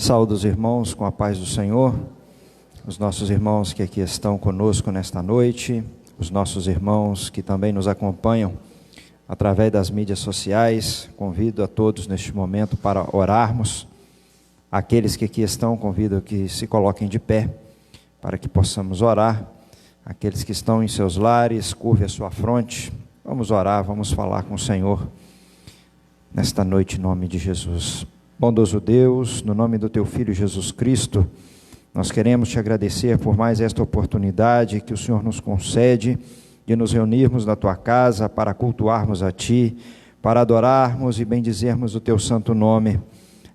Saúdo os irmãos com a paz do Senhor, os nossos irmãos que aqui estão conosco nesta noite, os nossos irmãos que também nos acompanham através das mídias sociais. Convido a todos neste momento para orarmos. Aqueles que aqui estão, convido que se coloquem de pé para que possamos orar. Aqueles que estão em seus lares, curve a sua fronte. Vamos orar, vamos falar com o Senhor nesta noite, em nome de Jesus. Bondoso Deus, no nome do Teu Filho Jesus Cristo, nós queremos Te agradecer por mais esta oportunidade que o Senhor nos concede de nos reunirmos na Tua casa para cultuarmos a Ti, para adorarmos e bendizermos o Teu santo nome.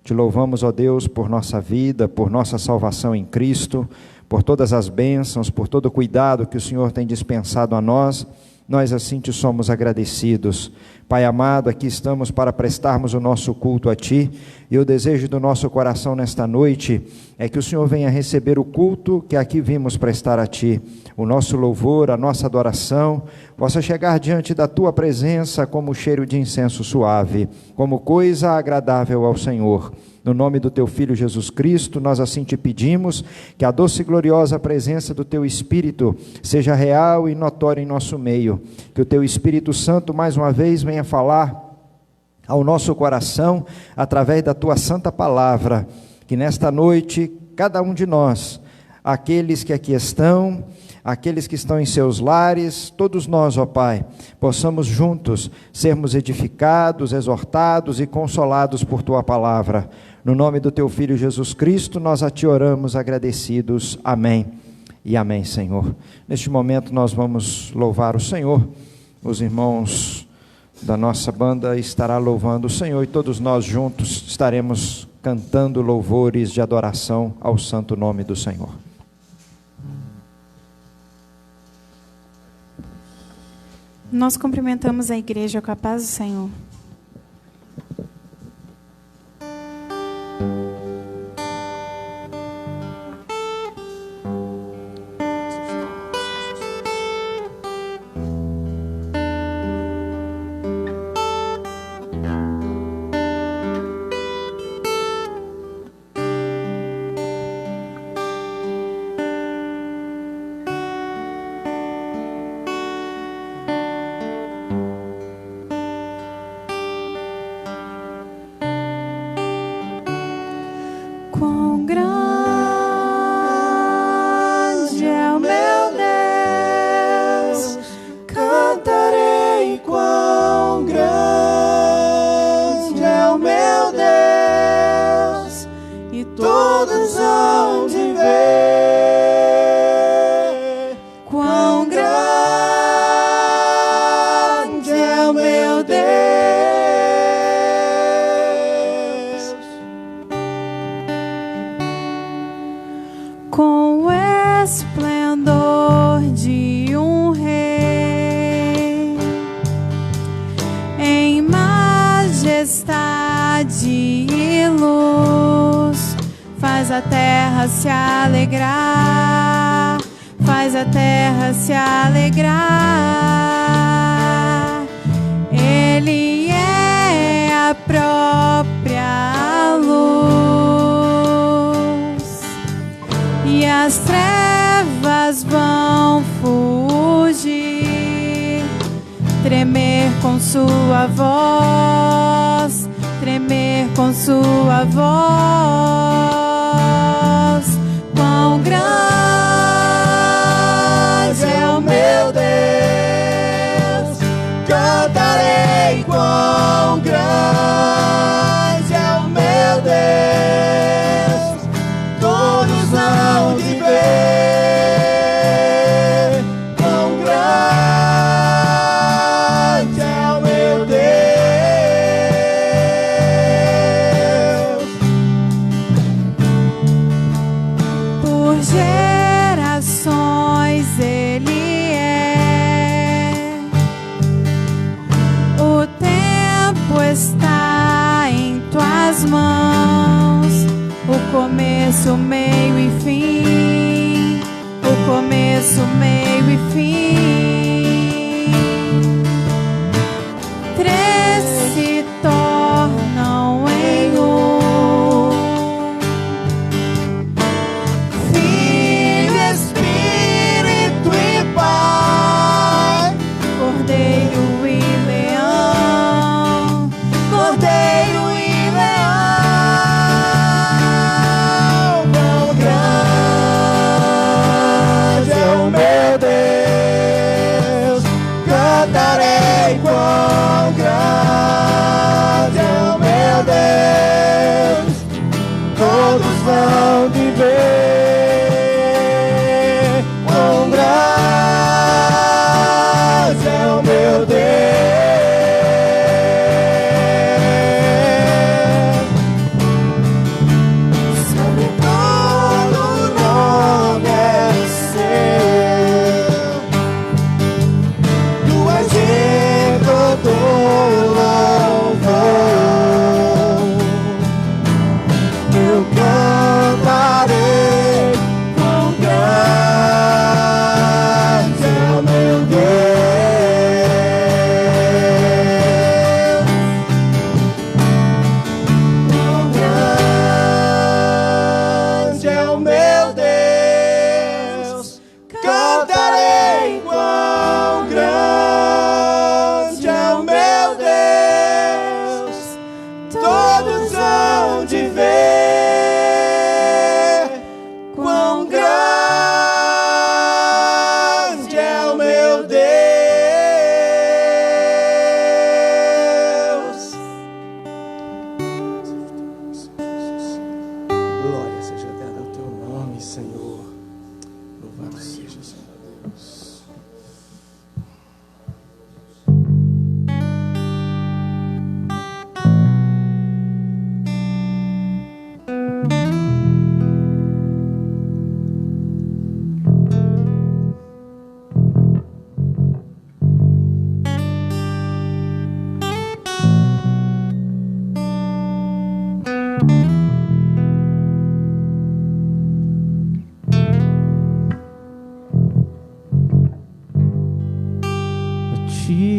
Te louvamos, ó Deus, por nossa vida, por nossa salvação em Cristo, por todas as bênçãos, por todo o cuidado que o Senhor tem dispensado a nós. Nós assim Te somos agradecidos. Pai amado, aqui estamos para prestarmos o nosso culto a Ti, e o desejo do nosso coração nesta noite é que o Senhor venha receber o culto que aqui vimos prestar a Ti. O nosso louvor, a nossa adoração, possa chegar diante da Tua presença como cheiro de incenso suave, como coisa agradável ao Senhor. No nome do Teu Filho Jesus Cristo, nós assim Te pedimos que a doce e gloriosa presença do Teu Espírito seja real e notória em nosso meio, que o Teu Espírito Santo mais uma vez venha falar ao nosso coração através da Tua santa palavra, que nesta noite cada um de nós, aqueles que aqui estão, aqueles que estão em seus lares, todos nós, ó Pai, possamos juntos sermos edificados, exortados e consolados por Tua palavra. No nome do Teu Filho Jesus Cristo, nós a Te oramos agradecidos. Amém e amém, Senhor. Neste momento nós vamos louvar o Senhor. Os irmãos da nossa banda estarão louvando o Senhor e todos nós juntos estaremos cantando louvores de adoração ao santo nome do Senhor. Nós cumprimentamos a igreja com a paz do Senhor. Glória seja dada ao teu nome, Senhor. Louvado seja, Senhor Deus.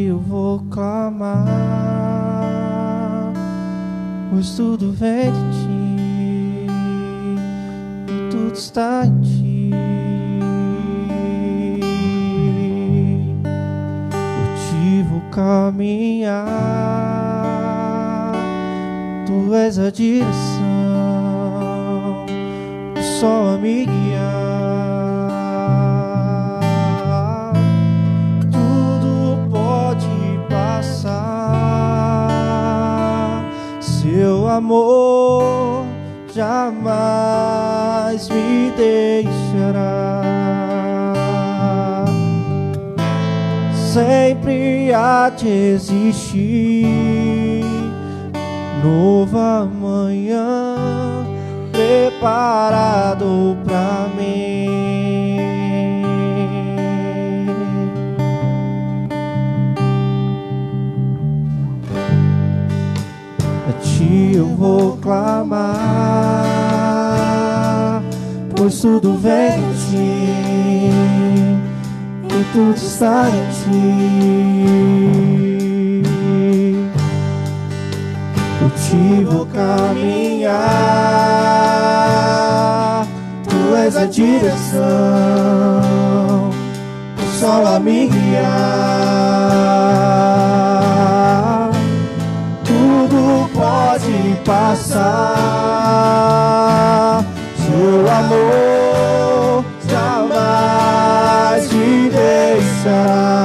Eu vou clamar, pois tudo vem de ti e tudo está em ti. Por ti vou caminhar, tu és a direção, só a me guiar. Seu amor jamais me deixará, sempre há de existir nova manhã preparado pra mim. A ti eu vou clamar, pois tudo vem de ti e tudo está em ti. Por ti vou caminhar, tu és a direção, o sol a me guiar. Tudo pode passar, seu amor jamais me deixará.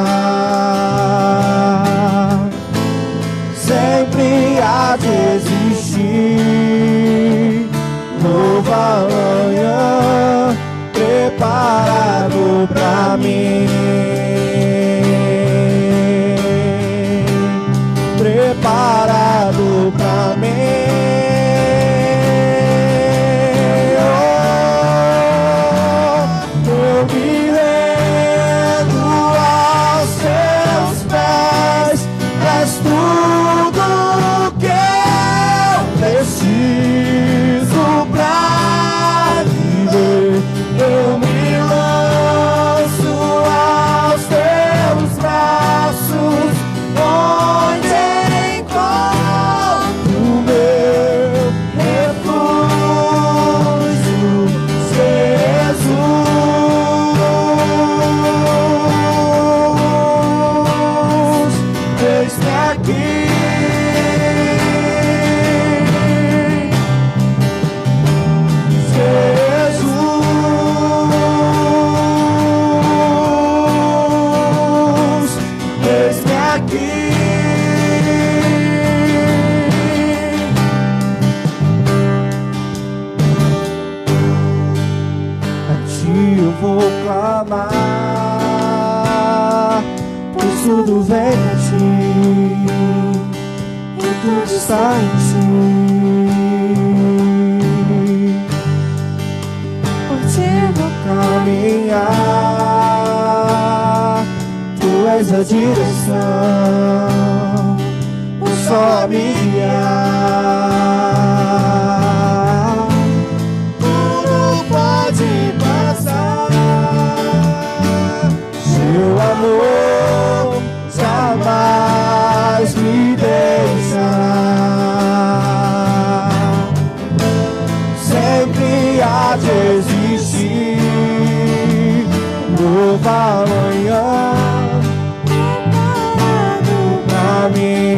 Sempre há de existir nova manhã preparado pra mim. Preparado pra mim. Oh, eu me rendo aos seus pés, és tudo que eu preciso pra viver. Eu me lanço aos teus braços, onde encontro o meu refúgio, Jesus. Eis-me aqui, Jesus. Eis-me aqui. A ti eu vou clamar, pois tudo vem de ti e tudo está em ti. Por ti eu vou caminhar, tu és a direção, o sol a me guiar. Tudo pode passar, seu amor jamais me deixará. Sempre há de existir nova manhã preparado pra mim.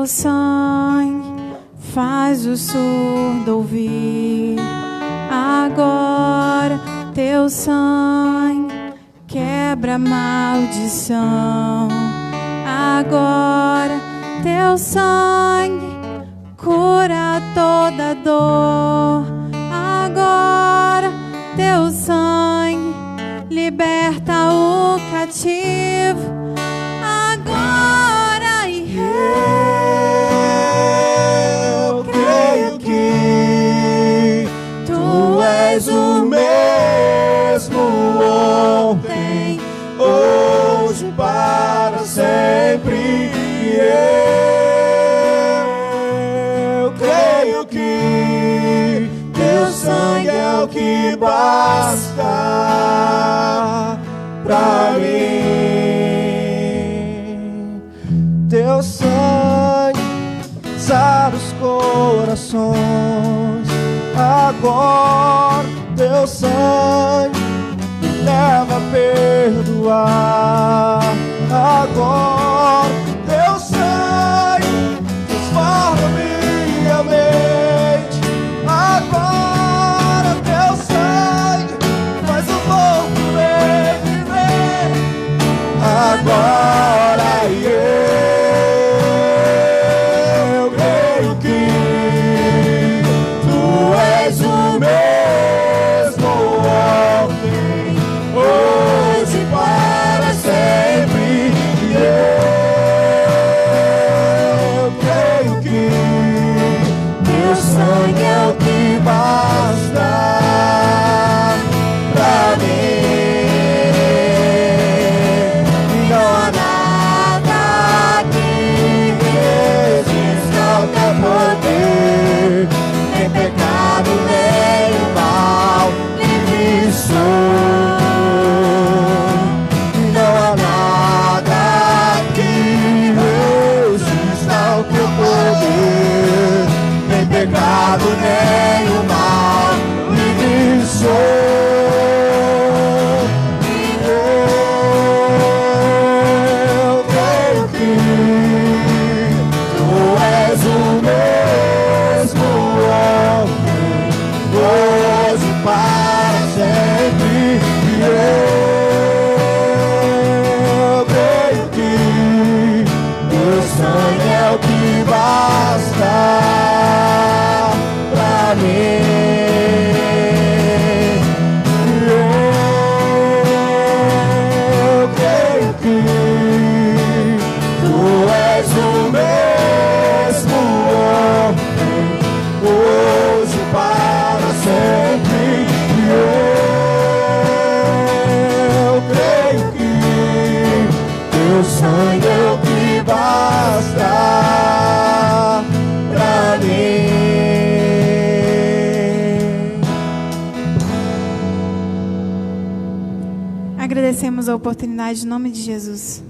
Teu sangue faz o surdo ouvir. Agora teu sangue quebra a maldição. Agora teu sangue cura toda dor. Agora teu sangue liberta o cativo. Agora eu creio que tu és o mesmo ontem, hoje, para sempre. Eu creio que teu sangue é o que basta pra mim. Teu sangue sara os corações. Agora teu sangue me leva a perdoar. Agora teu sangue transforma minha mente. Agora teu sangue faz o morto reviver. Agora eu creio que tu és o mesmo ontem, hoje, para sempre. Eu creio que teu sangue é o que basta pra mim. Não há nada que resista ao teu poder, nem pecado, nem o mal, livre sou. Não há nada que resista ao teu poder, nem pecado, nem o mal, livre sou. Eu creio que tu és o mesmo ontem, hoje, para sempre. Eu creio que teu sangue é o que basta pra mim. Eu creio que tu és o mesmo ontem, hoje, para sempre. Eu creio que teu sangue é o que basta pra mim. Agradecemos a oportunidade em nome de Jesus.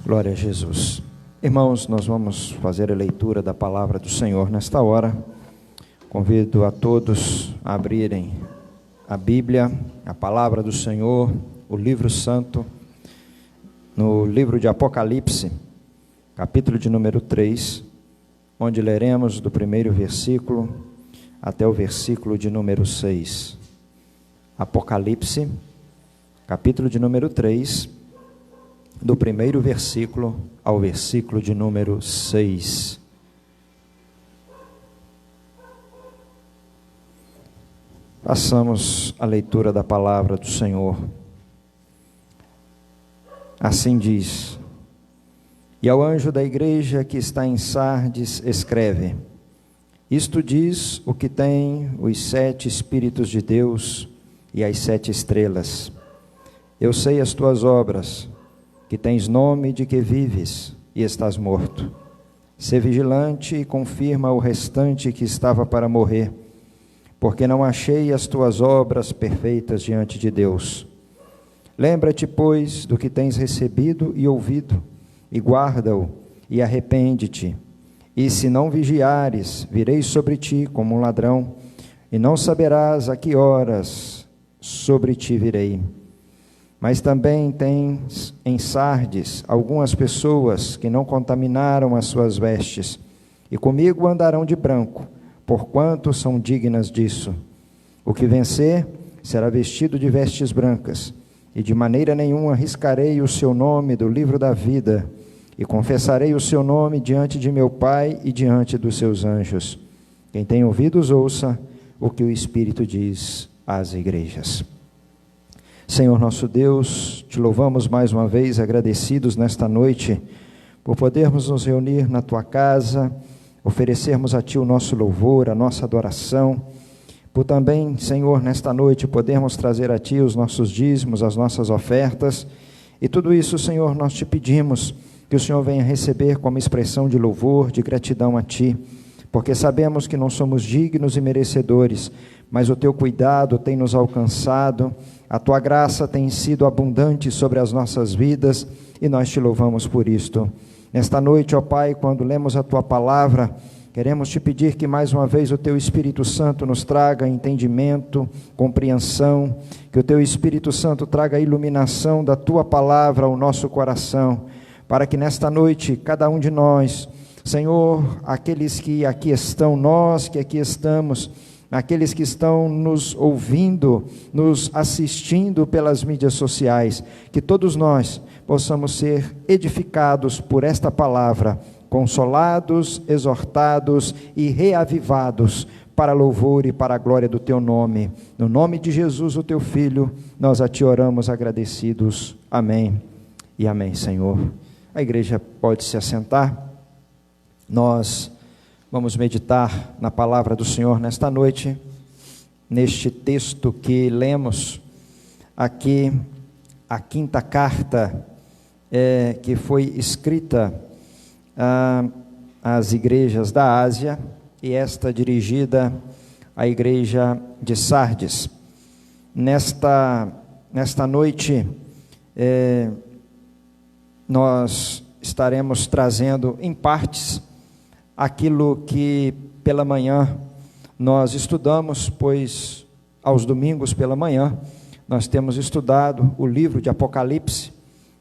Glória a Jesus. Irmãos, nós vamos fazer a leitura da palavra do Senhor nesta hora. Convido a todos a abrirem a Bíblia, a palavra do Senhor, o livro santo, no livro de Apocalipse, capítulo de número 3, onde leremos do primeiro versículo até o versículo de número 6. Apocalipse, capítulo de número 3, do primeiro versículo ao versículo de número 6. Passamos a leitura da palavra do Senhor. Assim diz: E ao anjo da igreja que está em Sardes escreve: Isto diz o que tem os 7 Espíritos de Deus e as 7 estrelas. Eu sei as tuas obras, que tens nome de que vives e estás morto. Sê vigilante e confirma o restante que estava para morrer, porque não achei as tuas obras perfeitas diante de Deus. Lembra-te, pois, do que tens recebido e ouvido, e guarda-o, e arrepende-te. E se não vigiares, virei sobre ti como um ladrão, e não saberás a que horas sobre ti virei. Mas também tens em Sardes algumas pessoas que não contaminaram as suas vestes, e comigo andarão de branco, porquanto são dignas disso. O que vencer será vestido de vestes brancas, e de maneira nenhuma riscarei o seu nome do livro da vida, e confessarei o seu nome diante de meu Pai e diante dos seus anjos. Quem tem ouvidos, ouça o que o Espírito diz às igrejas. Senhor nosso Deus, te louvamos mais uma vez, agradecidos nesta noite, por podermos nos reunir na tua casa, oferecermos a ti o nosso louvor, a nossa adoração, por também, Senhor, nesta noite, podermos trazer a ti os nossos dízimos, as nossas ofertas, e tudo isso, Senhor, nós te pedimos que o Senhor venha receber como expressão de louvor, de gratidão a ti, porque sabemos que não somos dignos e merecedores, mas o teu cuidado tem nos alcançado, a tua graça tem sido abundante sobre as nossas vidas, e nós te louvamos por isto. Nesta noite, ó Pai, quando lemos a tua palavra, queremos te pedir que mais uma vez o teu Espírito Santo nos traga entendimento, compreensão, que o teu Espírito Santo traga a iluminação da tua palavra ao nosso coração, para que nesta noite, cada um de nós, Senhor, aqueles que aqui estão, nós que aqui estamos, aqueles que estão nos ouvindo, nos assistindo pelas mídias sociais, que todos nós possamos ser edificados por esta palavra, consolados, exortados e reavivados para louvor e para a glória do teu nome. No nome de Jesus, o teu Filho, nós a ti oramos agradecidos. Amém e amém, Senhor. A igreja pode se assentar. Nós vamos meditar na palavra do Senhor nesta noite, neste texto que lemos aqui, a quinta carta que foi escrita às igrejas da Ásia, e esta dirigida à igreja de Sardes. Nesta noite, nós estaremos trazendo em partes aquilo que pela manhã nós estudamos, pois aos domingos pela manhã nós temos estudado o livro de Apocalipse,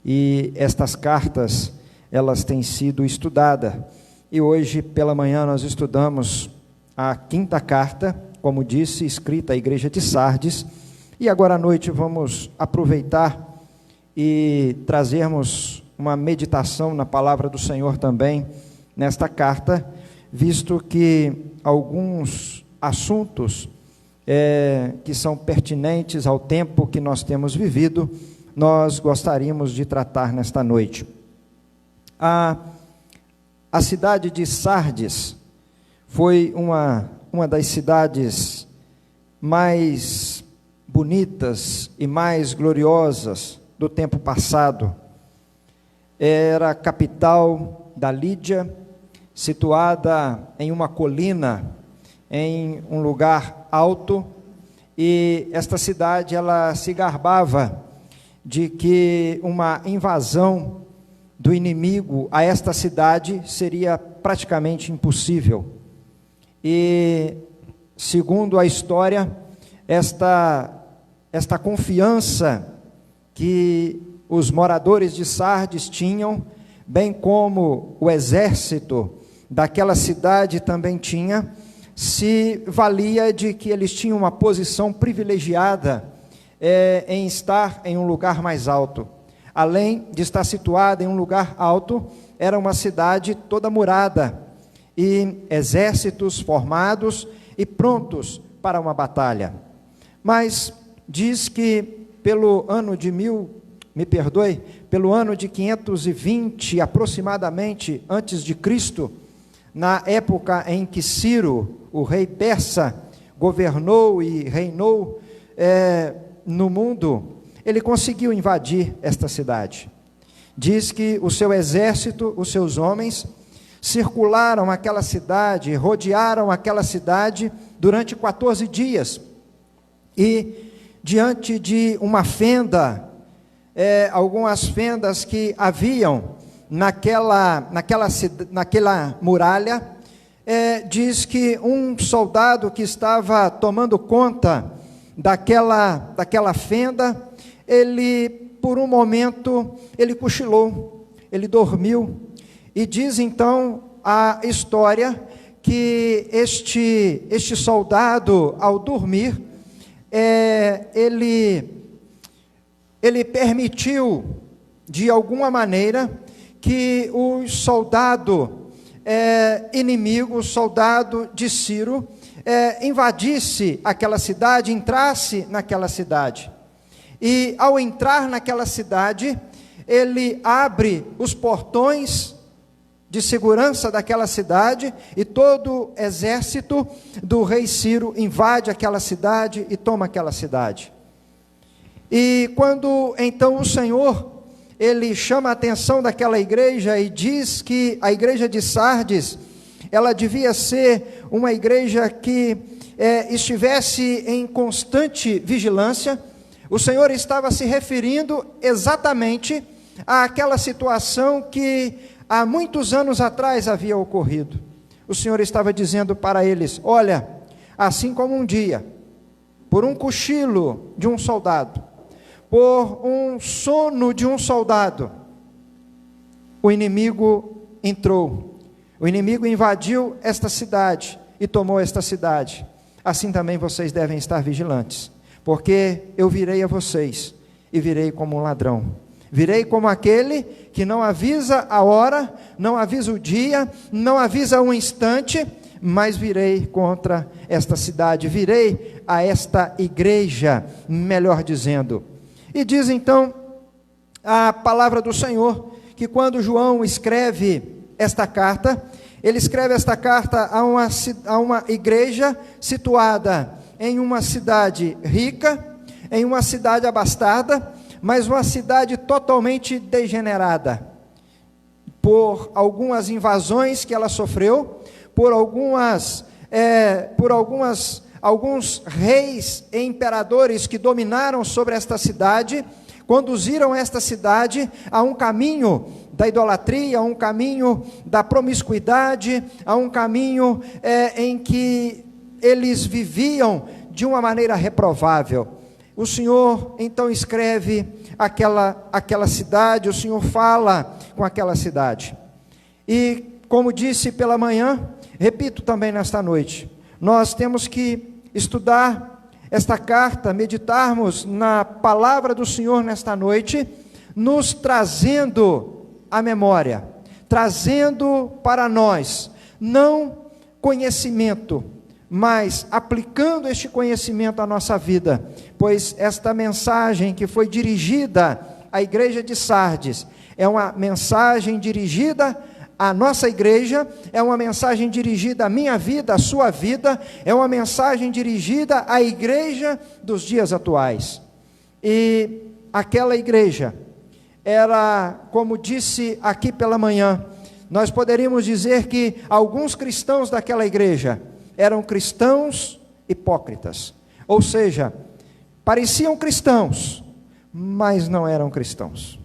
e estas cartas elas têm sido estudadas, e hoje pela manhã nós estudamos a quinta carta, como disse, escrita à igreja de Sardes, e agora à noite vamos aproveitar e trazermos uma meditação na palavra do Senhor também, nesta carta, visto que alguns assuntos que são pertinentes ao tempo que nós temos vivido, nós gostaríamos de tratar nesta noite. A cidade de Sardes foi uma das cidades mais bonitas e mais gloriosas do tempo passado. Era a capital da Lídia, situada em uma colina, em um lugar alto, e esta cidade ela se gabava de que uma invasão do inimigo a esta cidade seria praticamente impossível. E, segundo a história, esta confiança que os moradores de Sardes tinham, bem como o exército daquela cidade também tinha, se valia de que eles tinham uma posição privilegiada em estar em um lugar mais alto. Além de estar situada em um lugar alto, era uma cidade toda murada, e exércitos formados e prontos para uma batalha. Mas diz que pelo ano de 520 aproximadamente antes de Cristo, na época em que Ciro, o rei persa, governou e reinou no mundo, ele conseguiu invadir esta cidade. Diz que o seu exército, os seus homens, circularam aquela cidade, rodearam aquela cidade durante 14 dias, e diante de uma fenda, algumas fendas que haviam naquela muralha, diz que um soldado que estava tomando conta daquela fenda, ele por um momento ele cochilou, ele dormiu. E diz então a história que este soldado, ao dormir, ele permitiu, de alguma maneira, que o soldado inimigo, o soldado de Ciro, invadisse aquela cidade, entrasse naquela cidade. E ao entrar naquela cidade, ele abre os portões de segurança daquela cidade, e todo o exército do rei Ciro invade aquela cidade e toma aquela cidade. E quando então o Senhor, ele chama a atenção daquela igreja e diz que a igreja de Sardes, ela devia ser uma igreja que estivesse em constante vigilância. O Senhor estava se referindo exatamente àquela situação que há muitos anos atrás havia ocorrido. O Senhor estava dizendo para eles: olha, assim como um dia, por um cochilo de um soldado, por um sono de um soldado, o inimigo entrou, o inimigo invadiu esta cidade e tomou esta cidade. Assim também vocês devem estar vigilantes, porque eu virei a vocês e virei como um ladrão. Virei como aquele que não avisa a hora, não avisa o dia, não avisa um instante, mas virei contra esta cidade, virei a esta igreja, melhor dizendo. E diz então a palavra do Senhor, que quando João escreve esta carta, ele escreve esta carta a uma igreja situada em uma cidade rica, em uma cidade abastada, mas uma cidade totalmente degenerada, por algumas invasões que ela sofreu, por alguns reis e imperadores que dominaram sobre esta cidade, conduziram esta cidade a um caminho da idolatria, a um caminho da promiscuidade, a um caminho em que eles viviam de uma maneira reprovável. O Senhor então escreve aquela cidade, o Senhor fala com aquela cidade. E como disse pela manhã, repito também nesta noite, nós temos que estudar esta carta, meditarmos na palavra do Senhor nesta noite, nos trazendo à memória, trazendo para nós, não conhecimento, mas aplicando este conhecimento à nossa vida, pois esta mensagem que foi dirigida à igreja de Sardes, é uma mensagem dirigida à nossa igreja, é uma mensagem dirigida à minha vida, à sua vida, é uma mensagem dirigida à igreja dos dias atuais. E aquela igreja era, como disse aqui pela manhã, nós poderíamos dizer que alguns cristãos daquela igreja eram cristãos hipócritas, ou seja, pareciam cristãos, mas não eram cristãos.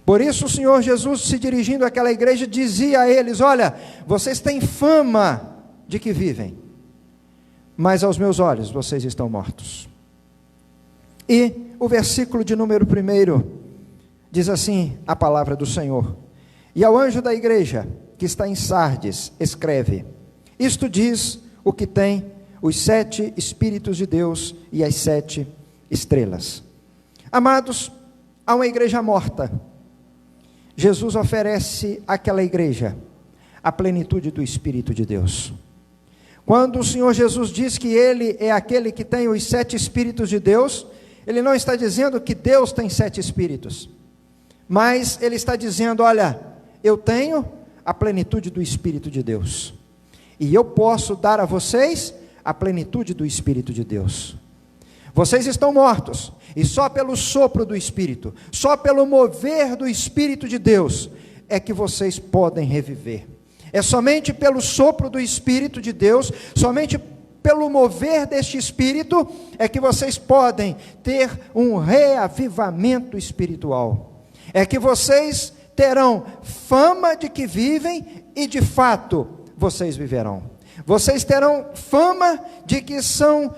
Por isso o Senhor Jesus, se dirigindo àquela igreja, dizia a eles: olha, vocês têm fama de que vivem, mas aos meus olhos vocês estão mortos. E o versículo de número 1 diz assim a palavra do Senhor: e ao anjo da igreja que está em Sardes escreve: isto diz o que tem os 7 Espíritos de Deus e as 7 estrelas. Amados, há uma igreja morta. Jesus oferece àquela igreja a plenitude do Espírito de Deus. Quando o Senhor Jesus diz que Ele é aquele que tem os 7 Espíritos de Deus, Ele não está dizendo que Deus tem 7 Espíritos, mas Ele está dizendo: olha, eu tenho a plenitude do Espírito de Deus, e eu posso dar a vocês a plenitude do Espírito de Deus. Vocês estão mortos, e só pelo sopro do Espírito, só pelo mover do Espírito de Deus, é que vocês podem reviver. É somente pelo sopro do Espírito de Deus, somente pelo mover deste Espírito, é que vocês podem ter um reavivamento espiritual. É que vocês terão fama de que vivem, e de fato, vocês viverão. Vocês terão fama de que são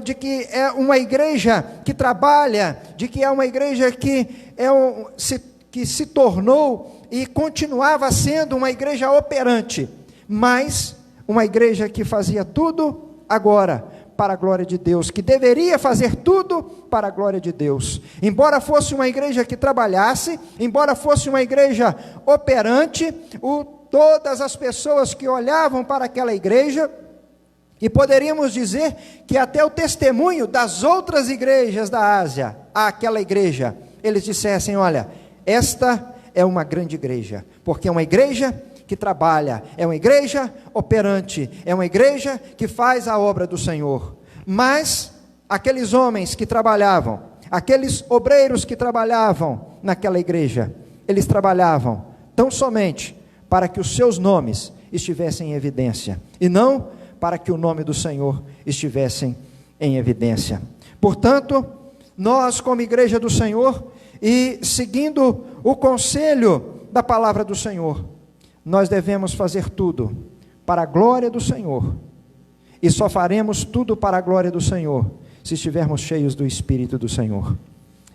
de que é uma igreja que trabalha, de que é uma igreja que se tornou e continuava sendo uma igreja operante, mas uma igreja que fazia tudo agora para a glória de Deus, que deveria fazer tudo para a glória de Deus. Embora fosse uma igreja que trabalhasse, embora fosse uma igreja operante, todas as pessoas que olhavam para aquela igreja, e poderíamos dizer que até o testemunho das outras igrejas da Ásia, àquela igreja, eles dissessem: olha, esta é uma grande igreja, porque é uma igreja que trabalha, é uma igreja operante, é uma igreja que faz a obra do Senhor. Mas aqueles homens que trabalhavam, aqueles obreiros que trabalhavam naquela igreja, eles trabalhavam tão somente para que os seus nomes estivessem em evidência, e não para que o nome do Senhor estivesse em evidência. Portanto, nós como igreja do Senhor, e seguindo o conselho da palavra do Senhor, nós devemos fazer tudo para a glória do Senhor, e só faremos tudo para a glória do Senhor se estivermos cheios do Espírito do Senhor.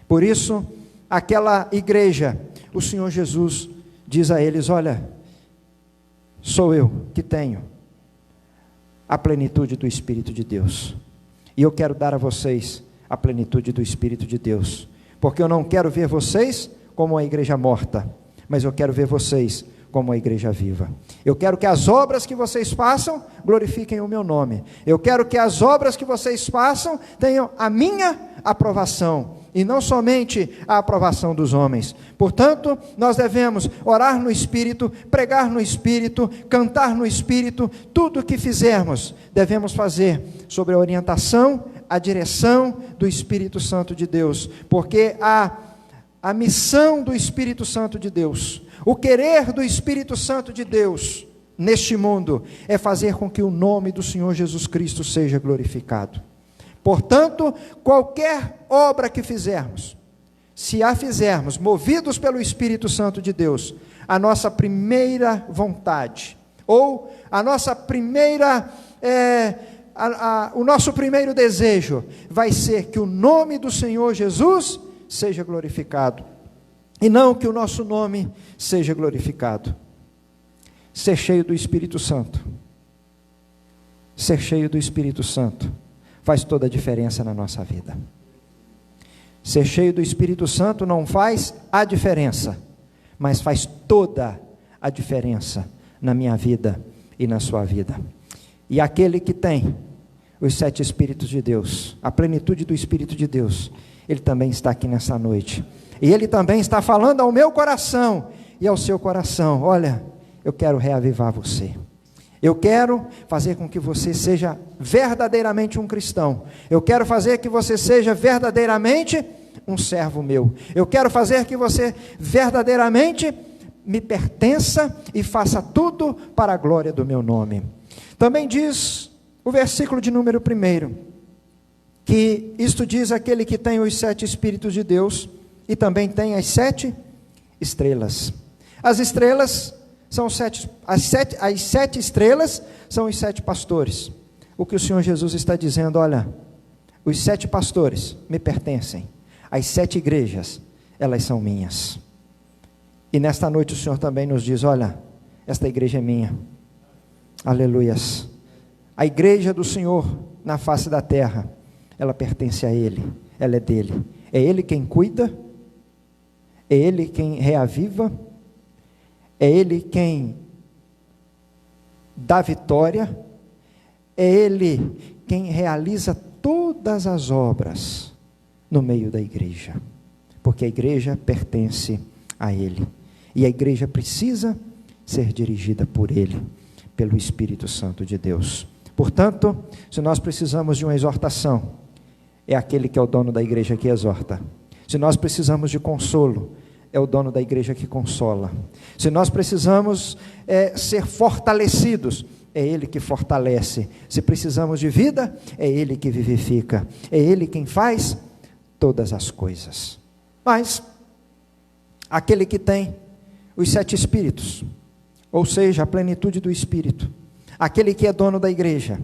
Por isso, aquela igreja, o Senhor Jesus diz a eles: olha, sou eu que tenho a plenitude do Espírito de Deus, e eu quero dar a vocês a plenitude do Espírito de Deus, porque eu não quero ver vocês como uma igreja morta, mas eu quero ver vocês como uma igreja viva. Eu quero que as obras que vocês façam glorifiquem o meu nome. Eu quero que as obras que vocês façam tenham a minha aprovação, e não somente a aprovação dos homens. Portanto, nós devemos orar no Espírito, pregar no Espírito, cantar no Espírito. Tudo o que fizermos, devemos fazer sob a orientação, a direção do Espírito Santo de Deus, porque a missão do Espírito Santo de Deus, o querer do Espírito Santo de Deus neste mundo, é fazer com que o nome do Senhor Jesus Cristo seja glorificado. Portanto, qualquer obra que fizermos, se a fizermos movidos pelo Espírito Santo de Deus, a nossa primeira vontade, ou a nossa primeira, o nosso primeiro desejo, vai ser que o nome do Senhor Jesus seja glorificado, e não que o nosso nome seja glorificado. Ser cheio do Espírito Santo, ser cheio do Espírito Santo, faz toda a diferença na nossa vida. Ser cheio do Espírito Santo não faz a diferença, mas faz toda a diferença na minha vida e na sua vida. E aquele que tem os 7 Espíritos de Deus, a plenitude do Espírito de Deus, ele também está aqui nessa noite, e ele também está falando ao meu coração e ao seu coração: olha, eu quero reavivar você, eu quero fazer com que você seja verdadeiramente um cristão, eu quero fazer que você seja verdadeiramente um servo meu, eu quero fazer que você verdadeiramente me pertença e faça tudo para a glória do meu nome. Também diz o versículo de número 1, que isto diz aquele que tem os 7 Espíritos de Deus, e também tem as 7 estrelas. As estrelas são as 7 estrelas são os 7 pastores. O que o Senhor Jesus está dizendo: olha, os 7 pastores me pertencem, as 7 igrejas, elas são minhas. E nesta noite o Senhor também nos diz: olha, esta igreja é minha. Aleluias. A igreja do Senhor na face da terra, ela pertence a Ele, ela é dele. É Ele quem cuida, é Ele quem reaviva, é Ele quem dá vitória, é Ele quem realiza todas as obras no meio da igreja, porque a igreja pertence a Ele, e a igreja precisa ser dirigida por Ele, pelo Espírito Santo de Deus. Portanto, se nós precisamos de uma exortação, é aquele que é o dono da igreja que exorta. Se nós precisamos de consolo, é o dono da igreja que consola. Se nós precisamos ser fortalecidos, é Ele que fortalece. Se precisamos de vida, é Ele que vivifica. É Ele quem faz todas as coisas. Mas, aquele que tem os 7 Espíritos, ou seja, a plenitude do Espírito, aquele que é dono da igreja,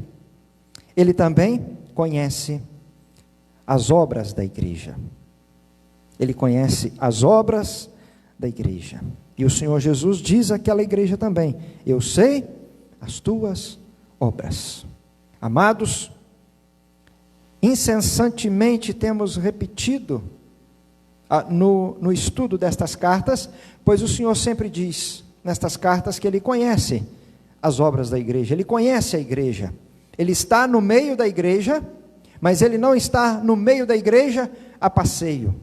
ele também conhece as obras da igreja. Ele conhece as obras da igreja. E o Senhor Jesus diz àquela igreja também: eu sei as tuas obras. Amados, incessantemente temos repetido no estudo destas cartas, pois o Senhor sempre diz nestas cartas que Ele conhece as obras da igreja, Ele conhece a igreja, Ele está no meio da igreja, mas Ele não está no meio da igreja a passeio,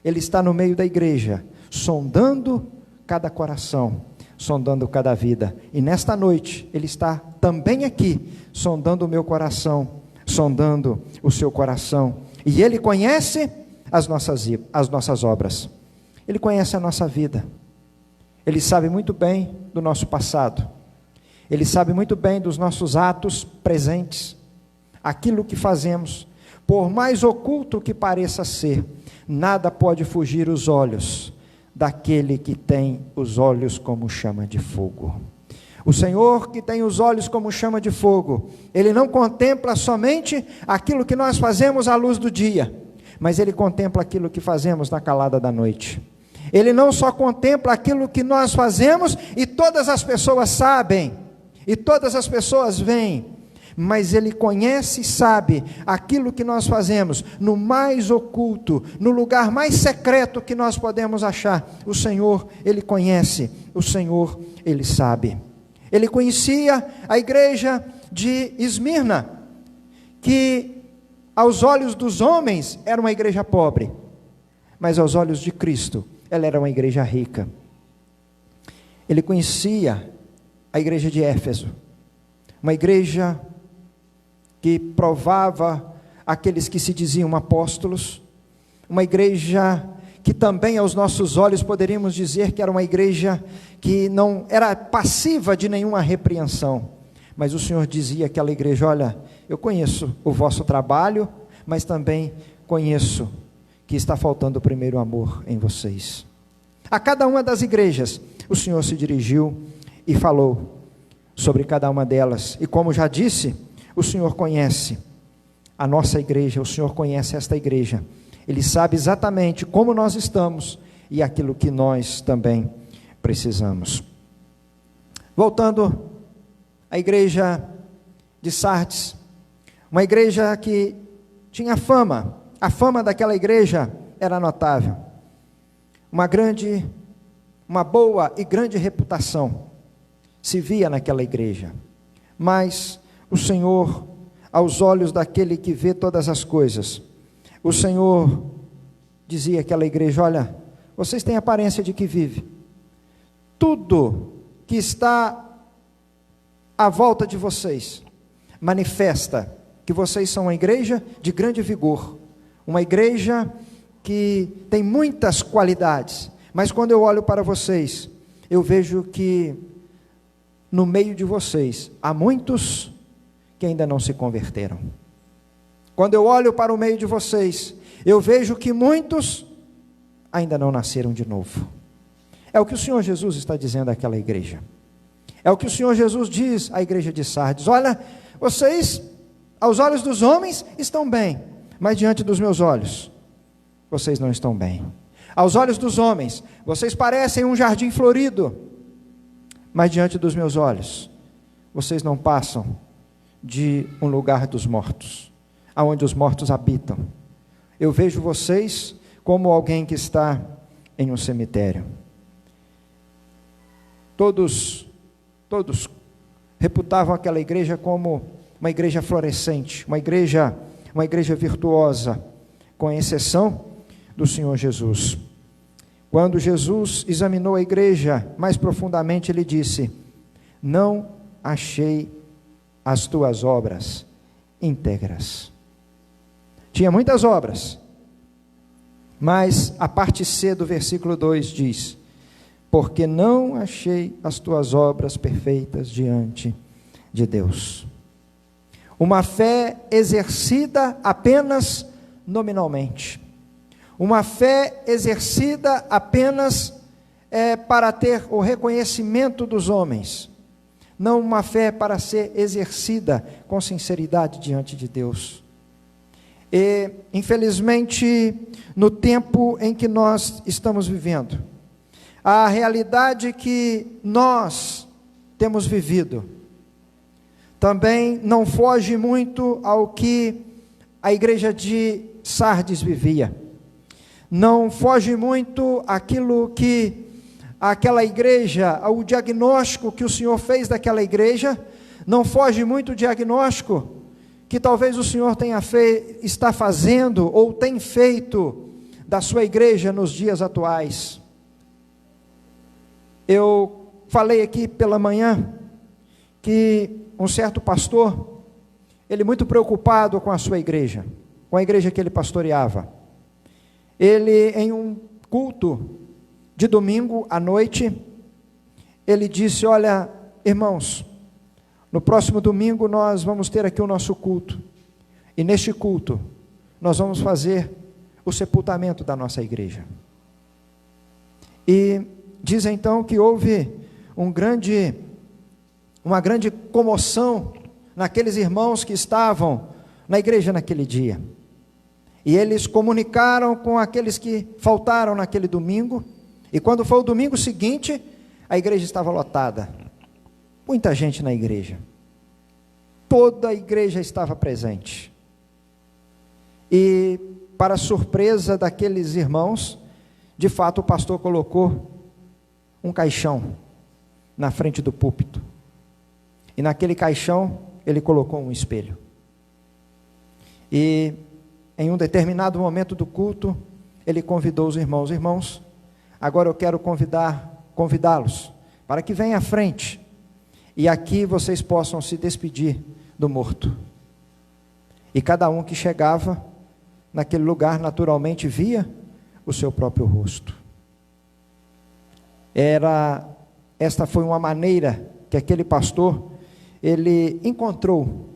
Ele está no meio da igreja, sondando cada coração, sondando cada vida, e nesta noite Ele está também aqui, sondando o meu coração, sondando o seu coração, e Ele conhece as nossas obras, Ele conhece a nossa vida, Ele sabe muito bem do nosso passado, Ele sabe muito bem dos nossos atos presentes, aquilo que fazemos, por mais oculto que pareça ser, nada pode fugir os olhos daquele que tem os olhos como chama de fogo. O Senhor que tem os olhos como chama de fogo, Ele não contempla somente aquilo que nós fazemos à luz do dia, mas Ele contempla aquilo que fazemos na calada da noite. Ele não só contempla aquilo que nós fazemos e todas as pessoas sabem, e todas as pessoas veem, mas Ele conhece e sabe aquilo que nós fazemos no mais oculto, no lugar mais secreto que nós podemos achar. O Senhor, Ele conhece, o Senhor, Ele sabe. Ele conhecia a igreja de Esmirna, que aos olhos dos homens era uma igreja pobre, mas aos olhos de Cristo ela era uma igreja rica. Ele conhecia a igreja de Éfeso, uma igreja que provava aqueles que se diziam apóstolos, uma igreja que também aos nossos olhos poderíamos dizer que era uma igreja que não era passiva de nenhuma repreensão, mas o Senhor dizia àquela igreja: olha, eu conheço o vosso trabalho, mas também conheço que está faltando o primeiro amor em vocês. A cada uma das igrejas, o Senhor se dirigiu e falou sobre cada uma delas, e como já disse, o Senhor conhece a nossa igreja, o Senhor conhece esta igreja, Ele sabe exatamente como nós estamos, e aquilo que nós também precisamos. Voltando à igreja de Sardes, uma igreja que tinha fama, a fama daquela igreja era notável, uma boa e grande reputação se via naquela igreja, mas o Senhor, aos olhos daquele que vê todas as coisas, o Senhor dizia àquela igreja: olha, vocês têm aparência de que vive, tudo que está à volta de vocês manifesta que vocês são uma igreja de grande vigor, uma igreja que tem muitas qualidades, mas quando eu olho para vocês, eu vejo que no meio de vocês há muitos que ainda não se converteram. Quando eu olho para o meio de vocês, eu vejo que muitos ainda não nasceram de novo. É o que o Senhor Jesus está dizendo àquela igreja. É o que o Senhor Jesus diz à igreja de Sardes: olha, vocês, aos olhos dos homens, estão bem, mas diante dos meus olhos, vocês não estão bem. Aos olhos dos homens, vocês parecem um jardim florido, mas diante dos meus olhos, vocês não passam de um lugar dos mortos, aonde os mortos habitam. Eu vejo vocês como alguém que está em um cemitério. Todos reputavam aquela igreja como uma igreja florescente, uma igreja virtuosa, com exceção do Senhor Jesus. Quando Jesus examinou a igreja mais profundamente, Ele disse: não achei as tuas obras íntegras. Tinha muitas obras, mas a parte C do versículo 2 diz: porque não achei as tuas obras perfeitas diante de Deus. Uma fé exercida apenas nominalmente, uma fé exercida apenas para ter o reconhecimento dos homens, não uma fé para ser exercida com sinceridade diante de Deus. E, infelizmente, no tempo em que nós estamos vivendo, a realidade que nós temos vivido também não foge muito ao que a igreja de Sardes vivia. Não foge muito aquilo que aquela igreja, o diagnóstico que o Senhor fez daquela igreja, não foge muito o diagnóstico que talvez o Senhor está fazendo ou tem feito da sua igreja nos dias atuais. Eu falei aqui pela manhã que um certo pastor, ele muito preocupado com a sua igreja, com a igreja que ele pastoreava, ele em um culto de domingo à noite, ele disse: olha, irmãos, no próximo domingo nós vamos ter aqui o nosso culto, e neste culto nós vamos fazer o sepultamento da nossa igreja. E diz então que houve uma grande comoção naqueles irmãos que estavam na igreja naquele dia, e eles comunicaram com aqueles que faltaram naquele domingo, e quando foi o domingo seguinte, a igreja estava lotada, muita gente na igreja, toda a igreja estava presente, e para surpresa daqueles irmãos, de fato o pastor colocou um caixão na frente do púlpito, e naquele caixão ele colocou um espelho, e em um determinado momento do culto, ele convidou os irmãos, agora eu quero convidá-los, para que venham à frente, e aqui vocês possam se despedir do morto. E cada um que chegava naquele lugar, naturalmente via o seu próprio rosto. Esta foi uma maneira que aquele pastor, ele encontrou,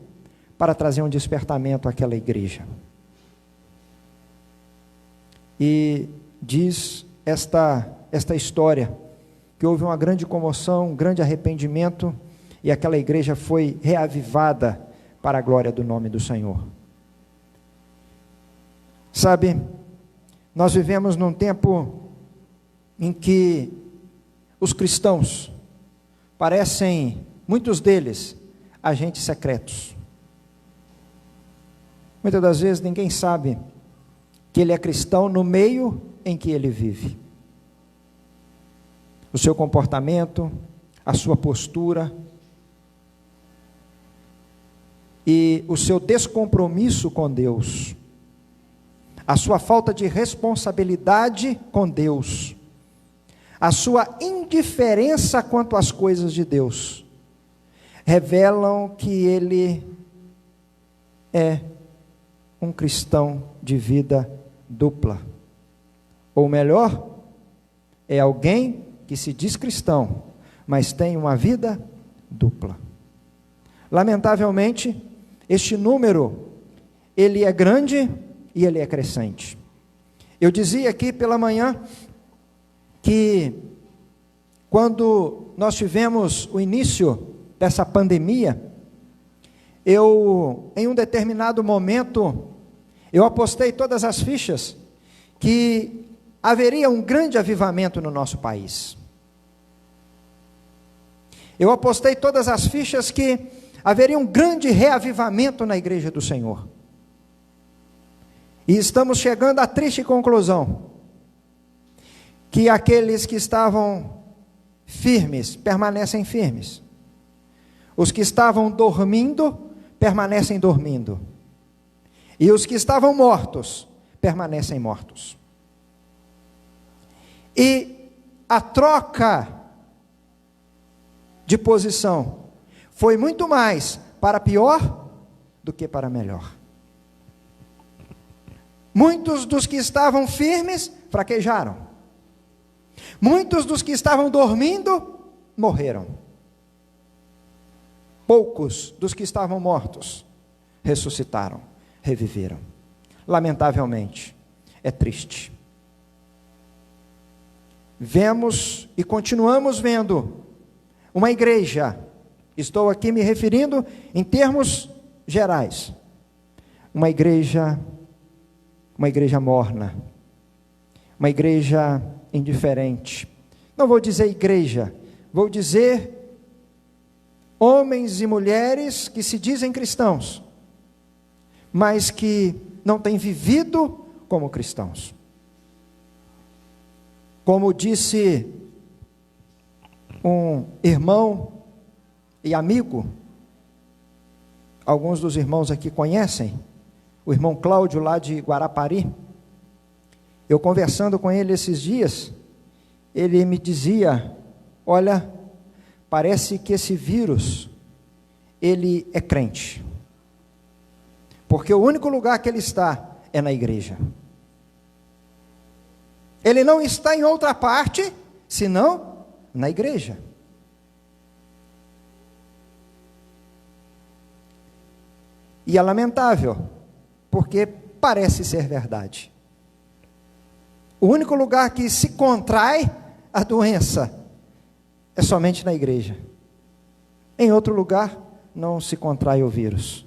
para trazer um despertamento àquela igreja. E diz esta história, que houve uma grande comoção, um grande arrependimento, e aquela igreja foi reavivada para a glória do nome do Senhor. Sabe, nós vivemos num tempo em que os cristãos parecem, muitos deles, agentes secretos. Muitas das vezes ninguém sabe que ele é cristão no meio em que ele vive. O seu comportamento, a sua postura e o seu descompromisso com Deus, a sua falta de responsabilidade com Deus, a sua indiferença quanto às coisas de Deus, revelam que ele é um cristão de vida dupla, ou melhor, é alguém que se diz cristão, mas tem uma vida dupla. Lamentavelmente, este número, ele é grande e ele é crescente. Eu dizia aqui pela manhã, que quando nós tivemos o início dessa pandemia, em um determinado momento, eu apostei todas as fichas que haveria um grande avivamento no nosso país. Eu apostei todas as fichas que haveria um grande reavivamento na igreja do Senhor. E estamos chegando à triste conclusão, que aqueles que estavam firmes, permanecem firmes. Os que estavam dormindo, permanecem dormindo. E os que estavam mortos, permanecem mortos. E a troca de posição foi muito mais para pior do que para melhor. Muitos dos que estavam firmes, fraquejaram. Muitos dos que estavam dormindo, morreram. Poucos dos que estavam mortos, ressuscitaram, reviveram. Lamentavelmente, é triste. Vemos e continuamos vendo uma igreja, estou aqui me referindo em termos gerais, uma igreja uma igreja morna, uma igreja indiferente. Não vou dizer igreja, vou dizer homens e mulheres que se dizem cristãos, mas que não têm vivido como cristãos. Como disse um irmão e amigo, alguns dos irmãos aqui conhecem, o irmão Cláudio lá de Guarapari. Eu conversando com ele esses dias, ele me dizia: olha, parece que esse vírus, ele é crente, porque o único lugar que ele está é na igreja. Ele não está em outra parte, senão na igreja. E é lamentável, porque parece ser verdade. O único lugar que se contrai a doença é somente na igreja. Em outro lugar, não se contrai o vírus.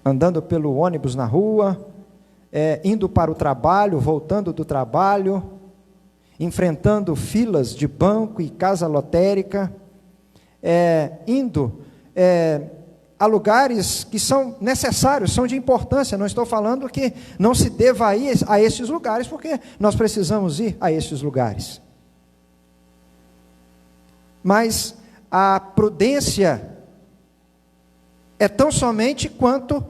Andando pelo ônibus na rua, indo para o trabalho, voltando do trabalho, enfrentando filas de banco e casa lotérica, indo a lugares que são necessários, são de importância. Não estou falando que não se deva ir a esses lugares, porque nós precisamos ir a esses lugares. Mas a prudência é tão somente quanto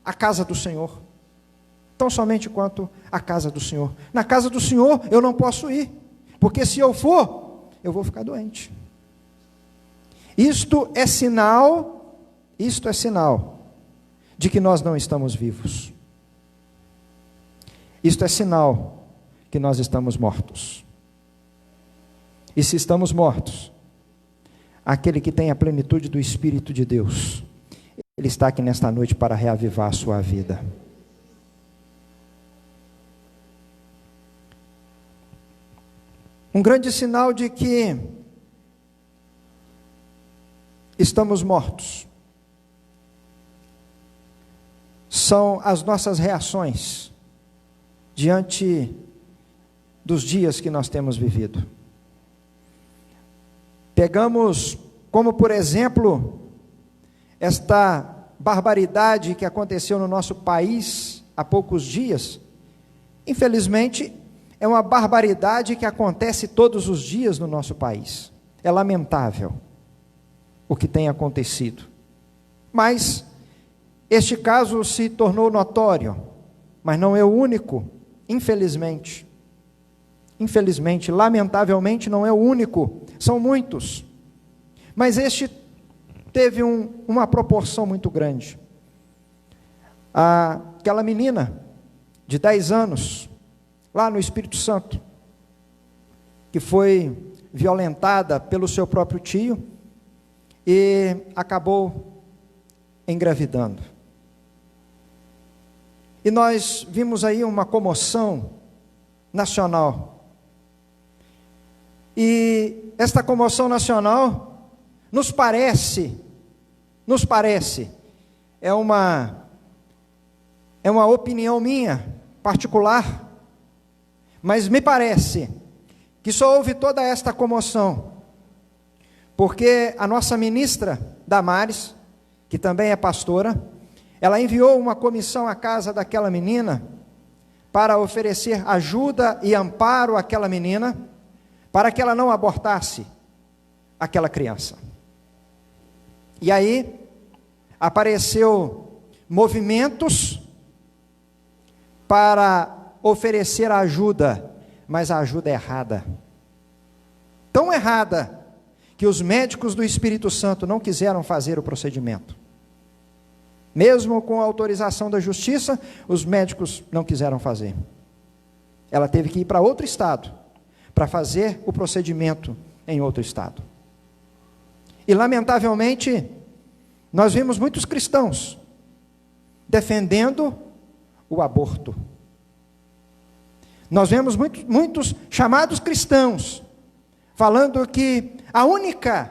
a casa do Senhor. Tão somente quanto a casa do Senhor. Na casa do Senhor eu não posso ir, porque se eu for, eu vou ficar doente. Isto é sinal de que nós não estamos vivos. Isto é sinal que nós estamos mortos. E se estamos mortos, aquele que tem a plenitude do Espírito de Deus, ele está aqui nesta noite para reavivar a sua vida. Um grande sinal de que estamos mortos são as nossas reações diante dos dias que nós temos vivido. Pegamos como, por exemplo, esta barbaridade que aconteceu no nosso país há poucos dias. Infelizmente, é uma barbaridade que acontece todos os dias no nosso país. É lamentável o que tem acontecido. Mas este caso se tornou notório, mas não é o único, infelizmente. Infelizmente, lamentavelmente, não é o único, são muitos. Mas este teve uma proporção muito grande. Aquela menina de 10 anos, lá no Espírito Santo, que foi violentada pelo seu próprio tio e acabou engravidando. E nós vimos aí uma comoção nacional. E esta comoção nacional nos parece, é uma opinião minha, particular, mas me parece que só houve toda esta comoção porque a nossa ministra Damares, que também é pastora, ela enviou uma comissão à casa daquela menina para oferecer ajuda e amparo àquela menina, para que ela não abortasse aquela criança. E aí apareceu movimentos para oferecer ajuda, mas a ajuda errada. Tão errada que os médicos do Espírito Santo não quiseram fazer o procedimento. Mesmo com a autorização da justiça, os médicos não quiseram fazer. Ela teve que ir para outro estado, para fazer o procedimento em outro estado. E lamentavelmente, nós vimos muitos cristãos defendendo o aborto. Nós vemos muitos chamados cristãos falando que a única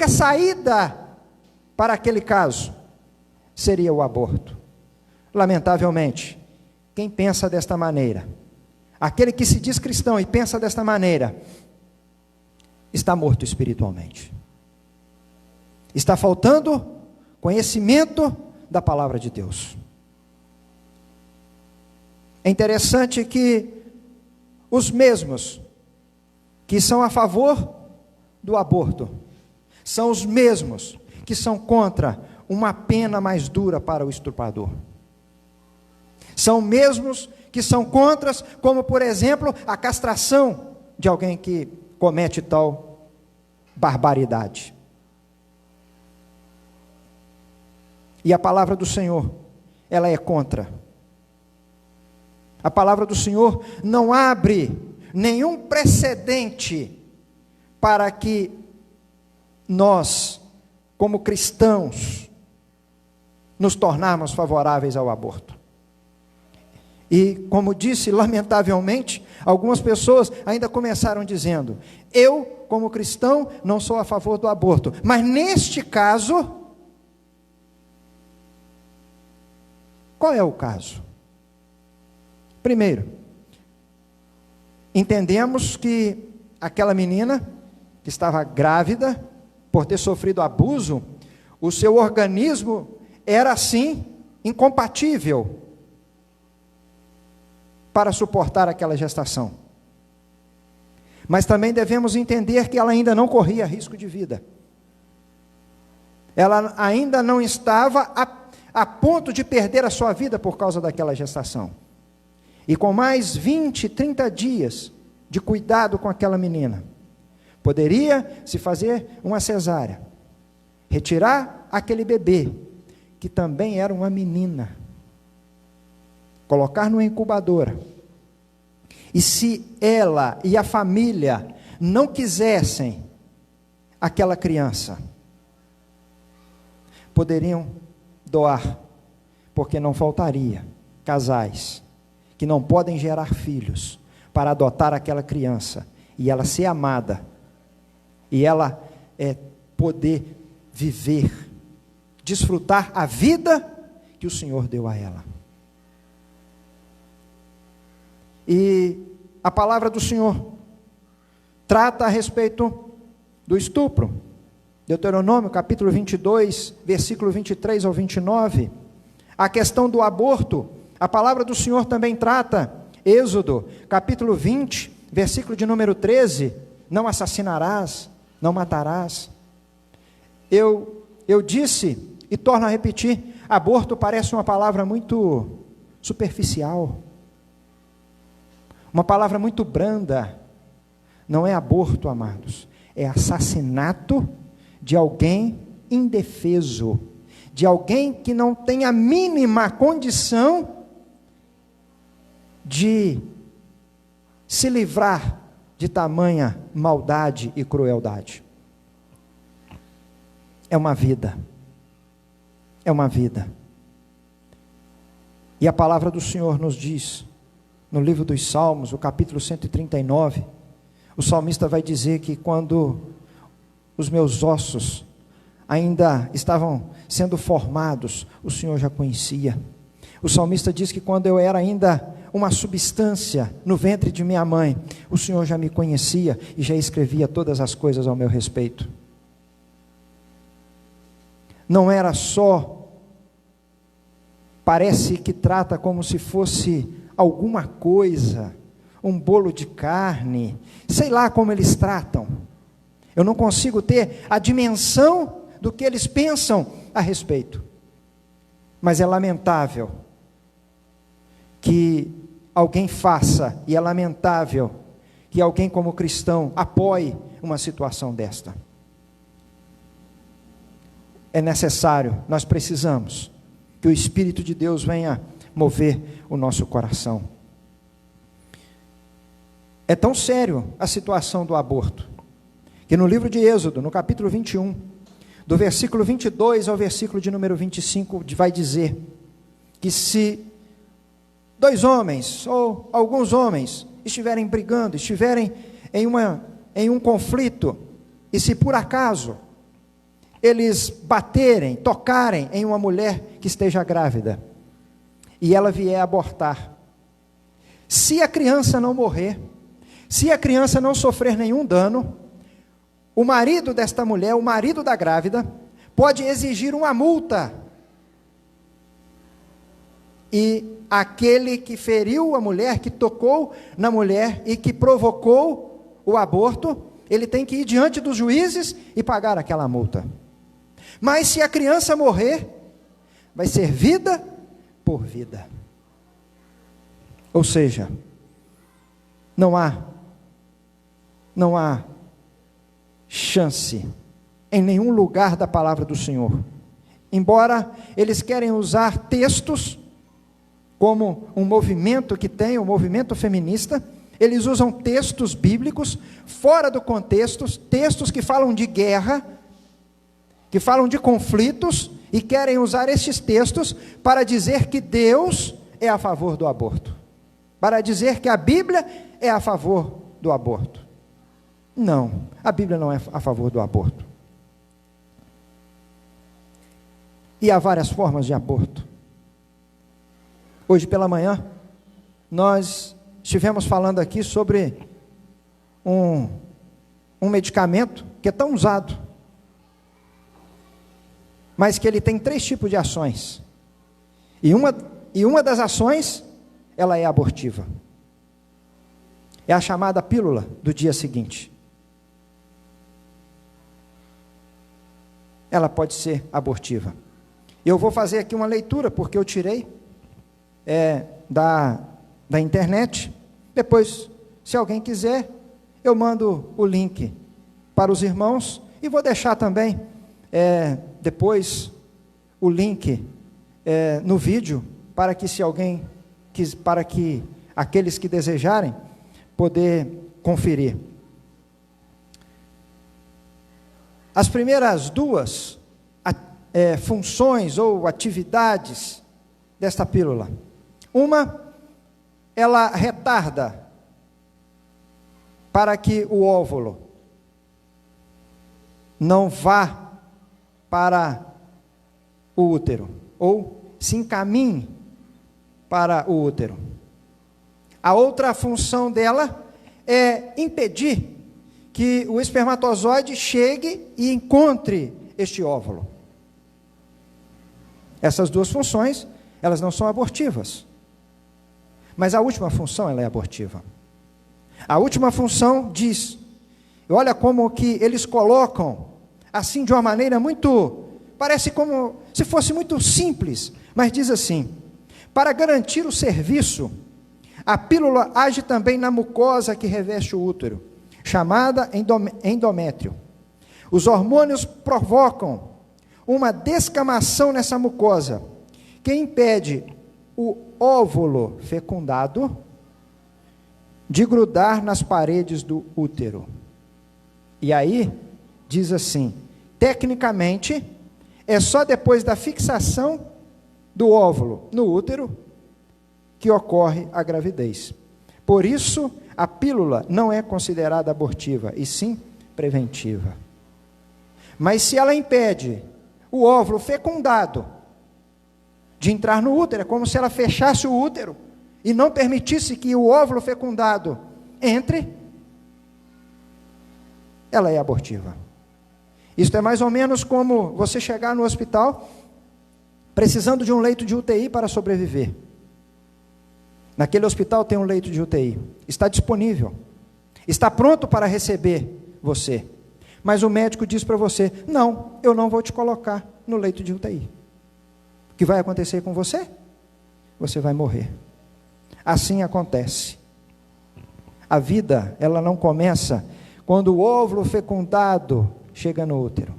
saída para aquele caso seria o aborto. lamentavelmente, quem pensa desta maneira, aquele que se diz cristão e pensa desta maneira, está morto espiritualmente. Está faltando conhecimento da palavra de Deus. É interessante que os mesmos que são a favor do aborto são os mesmos que são contra uma pena mais dura para o estuprador. São mesmos que são contra, como por exemplo, a castração de alguém que comete tal barbaridade. E a palavra do Senhor, ela é contra. A palavra do Senhor não abre nenhum precedente para que nós, como cristãos, nos tornarmos favoráveis ao aborto. E, como disse, lamentavelmente, algumas pessoas ainda começaram dizendo: eu, como cristão, não sou a favor do aborto. Mas neste caso, qual é o caso? Primeiro, entendemos que aquela menina que estava grávida, por ter sofrido abuso, o seu organismo era assim, incompatível para suportar aquela gestação. Mas também devemos entender que ela ainda não corria risco de vida. Ela ainda não estava a ponto de perder a sua vida por causa daquela gestação. E com mais 20, 30 dias de cuidado com aquela menina, poderia se fazer uma cesárea, retirar aquele bebê, que também era uma menina, colocar numa incubadora. E se ela e a família não quisessem aquela criança, poderiam doar, porque não faltaria casais que não podem gerar filhos para adotar aquela criança e ela ser amada e ela poder viver, desfrutar a vida que o Senhor deu a ela. E a palavra do Senhor trata a respeito do estupro. Deuteronômio capítulo 22, versículo 23 ao 29. A questão do aborto, a palavra do Senhor também trata. Êxodo capítulo 20, versículo de número 13. Não assassinarás, não matarás. Eu disse, e torno a repetir, aborto parece uma palavra muito superficial, uma palavra muito branda. Não é aborto, amados, é assassinato de alguém indefeso, de alguém que não tem a mínima condição de se livrar de tamanha maldade e crueldade. É uma vida, é uma vida. E a palavra do Senhor nos diz, no livro dos Salmos, o capítulo 139, o salmista vai dizer que quando os meus ossos ainda estavam sendo formados, o Senhor já conhecia. O salmista diz que quando eu era ainda uma substância no ventre de minha mãe, o Senhor já me conhecia e já escrevia todas as coisas ao meu respeito. Não era só, parece que trata como se fosse alguma coisa, um bolo de carne, sei lá como eles tratam. Eu não consigo ter a dimensão do que eles pensam a respeito. Mas é lamentável que alguém faça, e é lamentável que alguém como cristão apoie uma situação desta. É necessário, nós precisamos que o Espírito de Deus venha mover o nosso coração. É tão sério a situação do aborto, que no livro de Êxodo, no capítulo 21, do versículo 22 ao versículo de número 25, vai dizer que se dois homens, ou alguns homens, estiverem brigando, estiverem em um conflito, e se por acaso eles baterem, tocarem em uma mulher que esteja grávida, e ela vier abortar, se a criança não morrer, se a criança não sofrer nenhum dano, o marido desta mulher, o marido da grávida, pode exigir uma multa. E aquele que feriu a mulher, que tocou na mulher e que provocou o aborto, ele tem que ir diante dos juízes e pagar aquela multa. Mas se a criança morrer, vai ser vida por vida. Ou seja, não há chance em nenhum lugar da palavra do Senhor. Embora eles querem usar textos como um movimento que tem, o movimento feminista, eles usam textos bíblicos fora do contexto, textos que falam de guerra, que falam de conflitos, e querem usar estes textos para dizer que Deus é a favor do aborto, para dizer que a Bíblia é a favor do aborto. Não, a Bíblia não é a favor do aborto. E há várias formas de aborto. Hoje pela manhã, nós estivemos falando aqui sobre um medicamento que é tão usado, mas que ele tem 3 tipos de ações. E uma das ações, ela é abortiva. É a chamada pílula do dia seguinte. Ela pode ser abortiva. Eu vou fazer aqui uma leitura, porque eu tirei da internet. Depois, se alguém quiser, eu mando o link para os irmãos, e vou deixar também depois o link no vídeo, para que para que aqueles que desejarem poder conferir. As primeiras 2 funções ou atividades desta pílula. Uma, ela retarda para que o óvulo não vá para o útero, ou se encaminhe para o útero. A outra função dela é impedir que o espermatozoide chegue e encontre este óvulo. Essas 2 funções, elas não são abortivas. Mas a última função, ela é abortiva. A última função diz, olha como que eles colocam, assim de uma maneira muito, parece como se fosse muito simples, mas diz assim: para garantir o serviço, a pílula age também na mucosa que reveste o útero, chamada endométrio. Os hormônios provocam uma descamação nessa mucosa, que impede o óvulo fecundado de grudar nas paredes do útero. E aí, diz assim, tecnicamente, é só depois da fixação do óvulo no útero que ocorre a gravidez. Por isso, a pílula não é considerada abortiva, e sim preventiva. Mas se ela impede o óvulo fecundado de entrar no útero, é como se ela fechasse o útero e não permitisse que o óvulo fecundado entre, ela é abortiva. Isso é mais ou menos como você chegar no hospital precisando de um leito de UTI para sobreviver. Naquele hospital tem um leito de UTI, está disponível, está pronto para receber você, mas o médico diz para você: não, eu não vou te colocar no leito de UTI. O que vai acontecer com você? Você vai morrer. Assim acontece. A vida, ela não começa quando o óvulo fecundado chega no útero.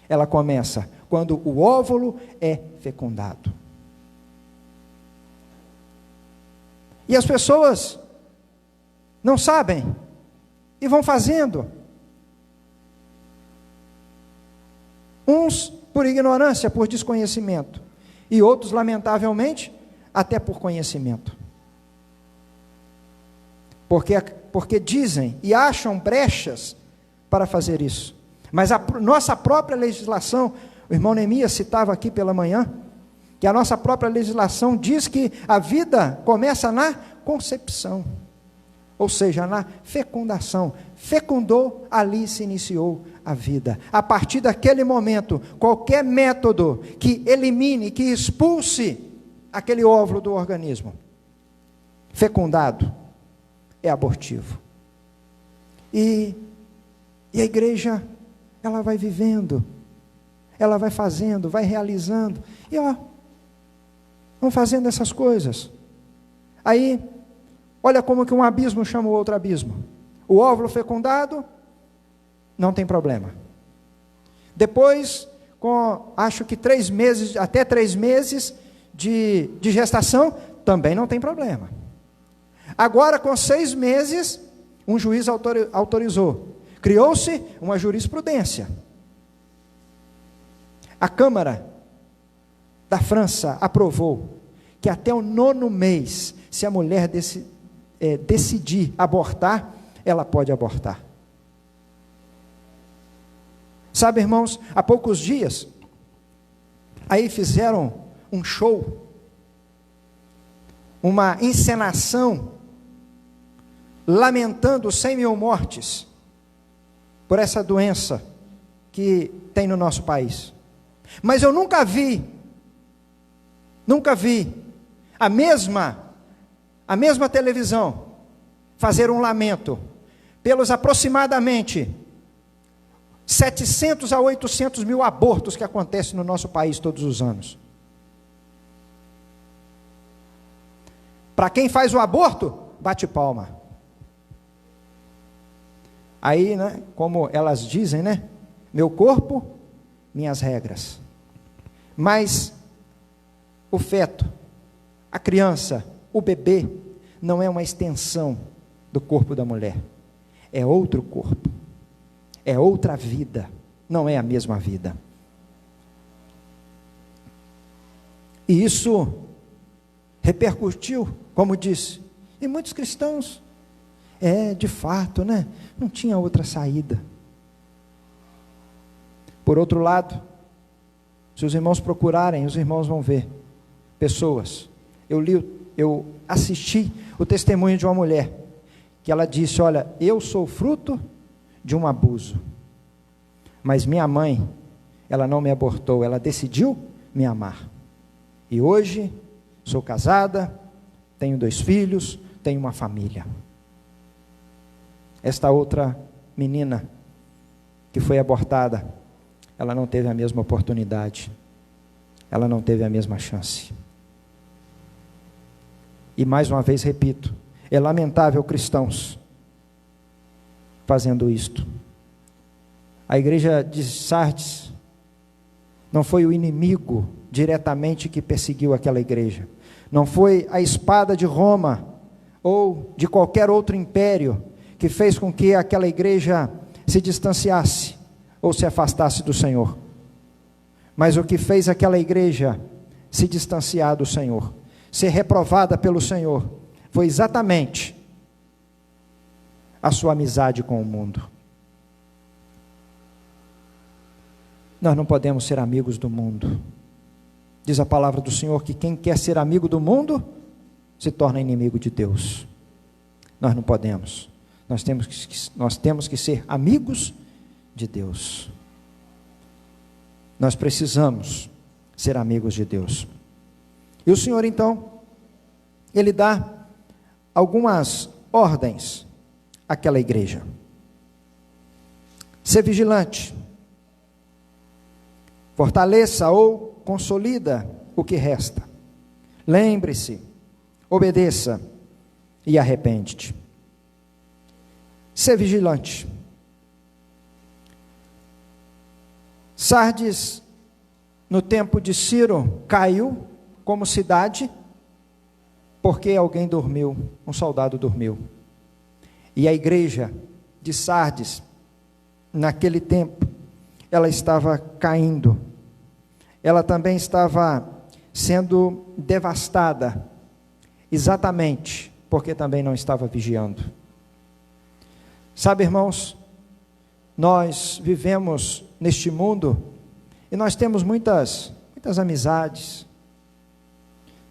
Ela começa quando o óvulo é fecundado. E as pessoas não sabem e vão fazendo. Uns por ignorância, por desconhecimento, e outros, lamentavelmente, até por conhecimento. Porque dizem e acham brechas para fazer isso. Mas a nossa própria legislação, o irmão Neemias citava aqui pela manhã, que a nossa própria legislação diz que a vida começa na concepção, ou seja, na fecundação. Fecundou, ali se iniciou a vida. A partir daquele momento, qualquer método que elimine, que expulse aquele óvulo do organismo fecundado, é abortivo. E a igreja, ela vai vivendo, ela vai fazendo, vai realizando, e vão fazendo essas coisas. Aí, olha como que um abismo chama o outro abismo. O óvulo fecundado, não tem problema. Depois, com acho que 3 meses, até 3 meses de gestação, também não tem problema. Agora, com 6 meses, um juiz autorizou. Criou-se uma jurisprudência. A Câmara da França aprovou que até o 9º mês, se a mulher decidir abortar, ela pode abortar. Sabe, irmãos, há poucos dias, aí fizeram um show, uma encenação, lamentando 100 mil mortes, por essa doença que tem no nosso país. Mas eu nunca vi a mesma televisão fazer um lamento pelos aproximadamente 700 a 800 mil abortos que acontecem no nosso país todos os anos. Para quem faz o aborto, bate palma. Aí, né, como elas dizem, né, meu corpo, minhas regras. Mas o feto, a criança, o bebê, não é uma extensão do corpo da mulher. É outro corpo. É outra vida. Não é a mesma vida. E isso repercutiu, como disse, em muitos cristãos. De fato, né? Não tinha outra saída. Por outro lado, se os irmãos procurarem, os irmãos vão ver pessoas. Eu assisti o testemunho de uma mulher, que ela disse, olha, eu sou fruto de um abuso, mas minha mãe, ela não me abortou, ela decidiu me amar. E hoje, sou casada, tenho 2 filhos, tenho uma família. Esta outra menina que foi abortada, ela não teve a mesma oportunidade, ela não teve a mesma chance. E mais uma vez repito, é lamentável cristãos fazendo isto. A igreja de Sardes não foi o inimigo diretamente que perseguiu aquela igreja, não foi a espada de Roma ou de qualquer outro império que fez com que aquela igreja se distanciasse ou se afastasse do Senhor. Mas o que fez aquela igreja se distanciar do Senhor, ser reprovada pelo Senhor, foi exatamente a sua amizade com o mundo. Nós não podemos ser amigos do mundo. Diz a palavra do Senhor que quem quer ser amigo do mundo, se torna inimigo de Deus. Nós não podemos. Nós temos que ser amigos de Deus. Nós precisamos ser amigos de Deus. E o Senhor, então, Ele dá algumas ordens àquela igreja. Ser vigilante. Fortaleça ou consolida o que resta. Lembre-se, obedeça e arrepende-te. Ser vigilante. Sardes, no tempo de Ciro, caiu como cidade, porque alguém dormiu, um soldado dormiu. E a igreja de Sardes, naquele tempo, ela estava caindo. Ela também estava sendo devastada, exatamente porque também não estava vigiando. Sabe, irmãos, nós vivemos neste mundo e nós temos muitas amizades,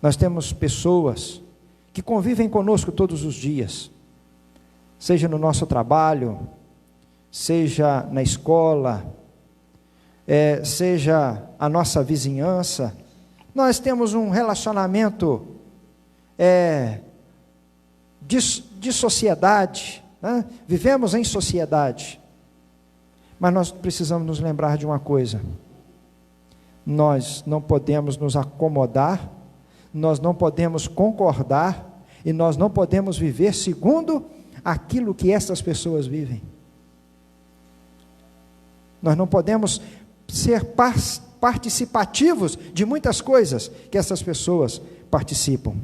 Nós temos pessoas que convivem conosco todos os dias, seja no nosso trabalho, seja na escola, seja a nossa vizinhança. Nós temos um relacionamento de sociedade, né? Vivemos em sociedade, mas nós precisamos nos lembrar de uma coisa: nós não podemos nos acomodar, nós não podemos concordar, e nós não podemos viver segundo aquilo que essas pessoas vivem. Nós não podemos ser participativos de muitas coisas que essas pessoas participam.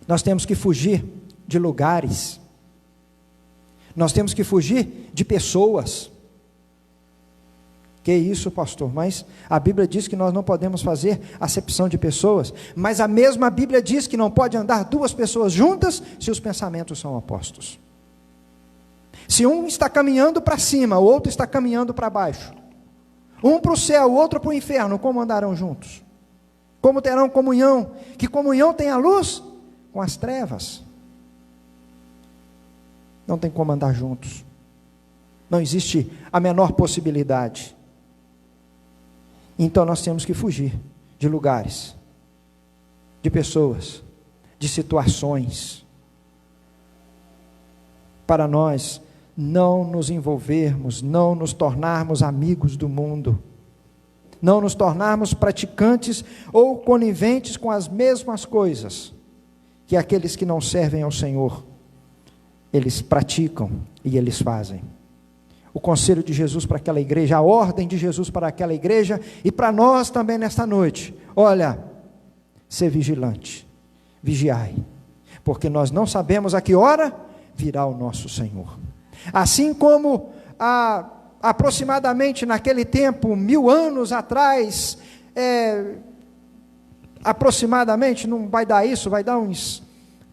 Nós temos que fugir de lugares, nós temos que fugir de pessoas. Que isso, pastor? Mas a Bíblia diz que nós não podemos fazer acepção de pessoas, mas a mesma Bíblia diz que não pode andar duas pessoas juntas se os pensamentos são opostos. Se um está caminhando para cima, o outro está caminhando para baixo, um para o céu, o outro para o inferno, como andarão juntos? Como terão comunhão? Que comunhão tem a luz com as trevas? Não tem como andar juntos, não existe a menor possibilidade. Então nós temos que fugir de lugares, de pessoas, de situações, para nós não nos envolvermos, não nos tornarmos amigos do mundo, não nos tornarmos praticantes ou coniventes com as mesmas coisas que aqueles que não servem ao Senhor, eles praticam e eles fazem. O conselho de Jesus para aquela igreja, a ordem de Jesus para aquela igreja e para nós também nesta noite: olha, ser vigilante, vigiai, porque nós não sabemos a que hora virá o nosso Senhor. Assim como aproximadamente naquele tempo, 1000 anos atrás, aproximadamente, não vai dar isso, vai dar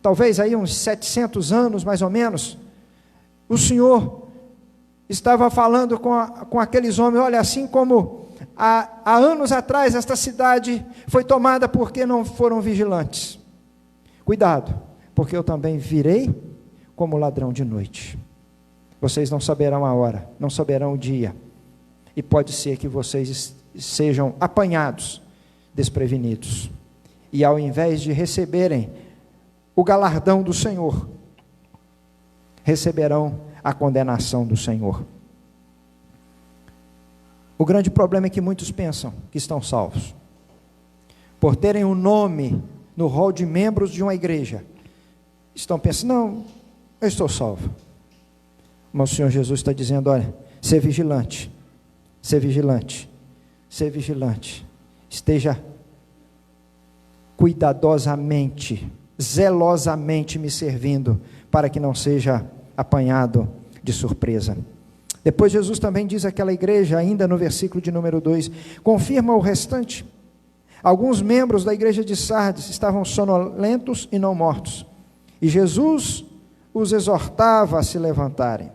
talvez aí uns 700 anos mais ou menos, o Senhor estava falando com aqueles homens: olha, assim como há anos atrás esta cidade foi tomada porque não foram vigilantes, cuidado, porque eu também virei como ladrão de noite. Vocês não saberão a hora, não saberão o dia, e pode ser que vocês sejam apanhados, desprevenidos, e ao invés de receberem o galardão do Senhor, receberão a condenação do Senhor. O grande problema é que muitos pensam que estão salvos, por terem um nome no rol de membros de uma igreja, estão pensando: não, eu estou salvo. Mas o Senhor Jesus está dizendo: olha, ser vigilante, ser vigilante, ser vigilante, esteja cuidadosamente, zelosamente me servindo, para que não seja apanhado de surpresa. Depois Jesus também diz àquela igreja, ainda no versículo de número 2, confirma o restante: alguns membros da igreja de Sardes estavam sonolentos e não mortos, e Jesus os exortava a se levantarem.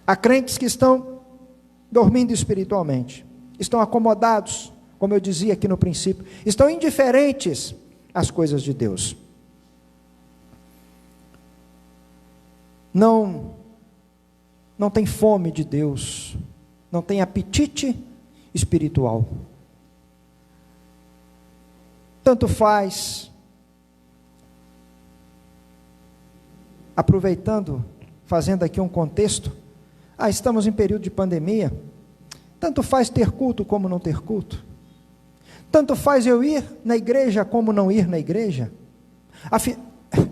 Há crentes que estão dormindo espiritualmente, estão acomodados, como eu dizia aqui no princípio, estão indiferentes às coisas de Deus. Não tem fome de Deus, não tem apetite espiritual. Tanto faz, aproveitando, fazendo aqui um contexto, estamos em período de pandemia, tanto faz ter culto como não ter culto, tanto faz eu ir na igreja como não ir na igreja,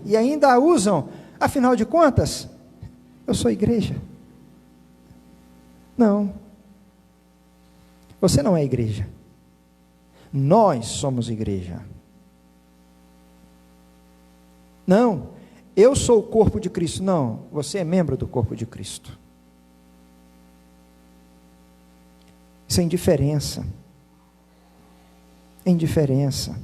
e ainda usam, afinal de contas, eu sou igreja. Não, você não é igreja, nós somos igreja. Não, eu sou o corpo de Cristo. Não, você é membro do corpo de Cristo. Isso é indiferença. Indiferença.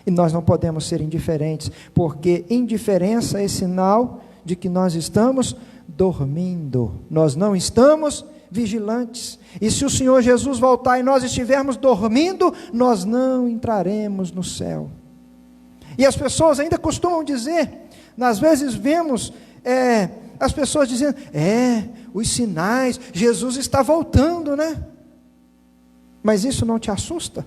E nós não podemos ser indiferentes, porque indiferença é sinal de que nós estamos dormindo. Nós não estamos vigilantes. E se o Senhor Jesus voltar e nós estivermos dormindo, nós não entraremos no céu. E as pessoas ainda costumam dizer, às vezes vemos as pessoas dizendo, os sinais, Jesus está voltando, né? Mas isso não te assusta?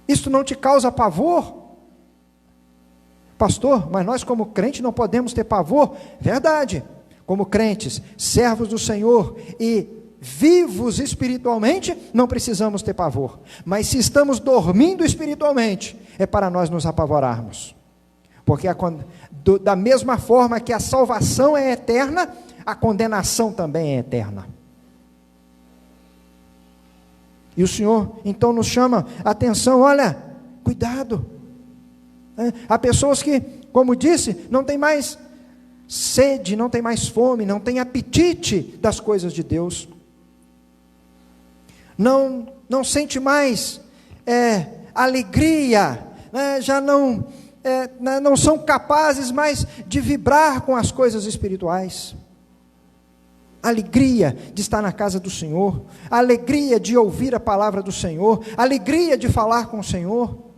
Isso não te causa pavor? Pastor, mas nós como crentes não podemos ter pavor? Verdade, como crentes, servos do Senhor e vivos espiritualmente, não precisamos ter pavor. Mas se estamos dormindo espiritualmente, é para nós nos apavorarmos. Porque da mesma forma que a salvação é eterna, a condenação também é eterna. E o Senhor então nos chama a atenção, olha, cuidado. Há pessoas que, como disse, não tem mais sede, não tem mais fome, não tem apetite das coisas de Deus. Não sente mais alegria, já não são capazes mais de vibrar com as coisas espirituais. Alegria de estar na casa do Senhor, alegria de ouvir a palavra do Senhor, alegria de falar com o Senhor.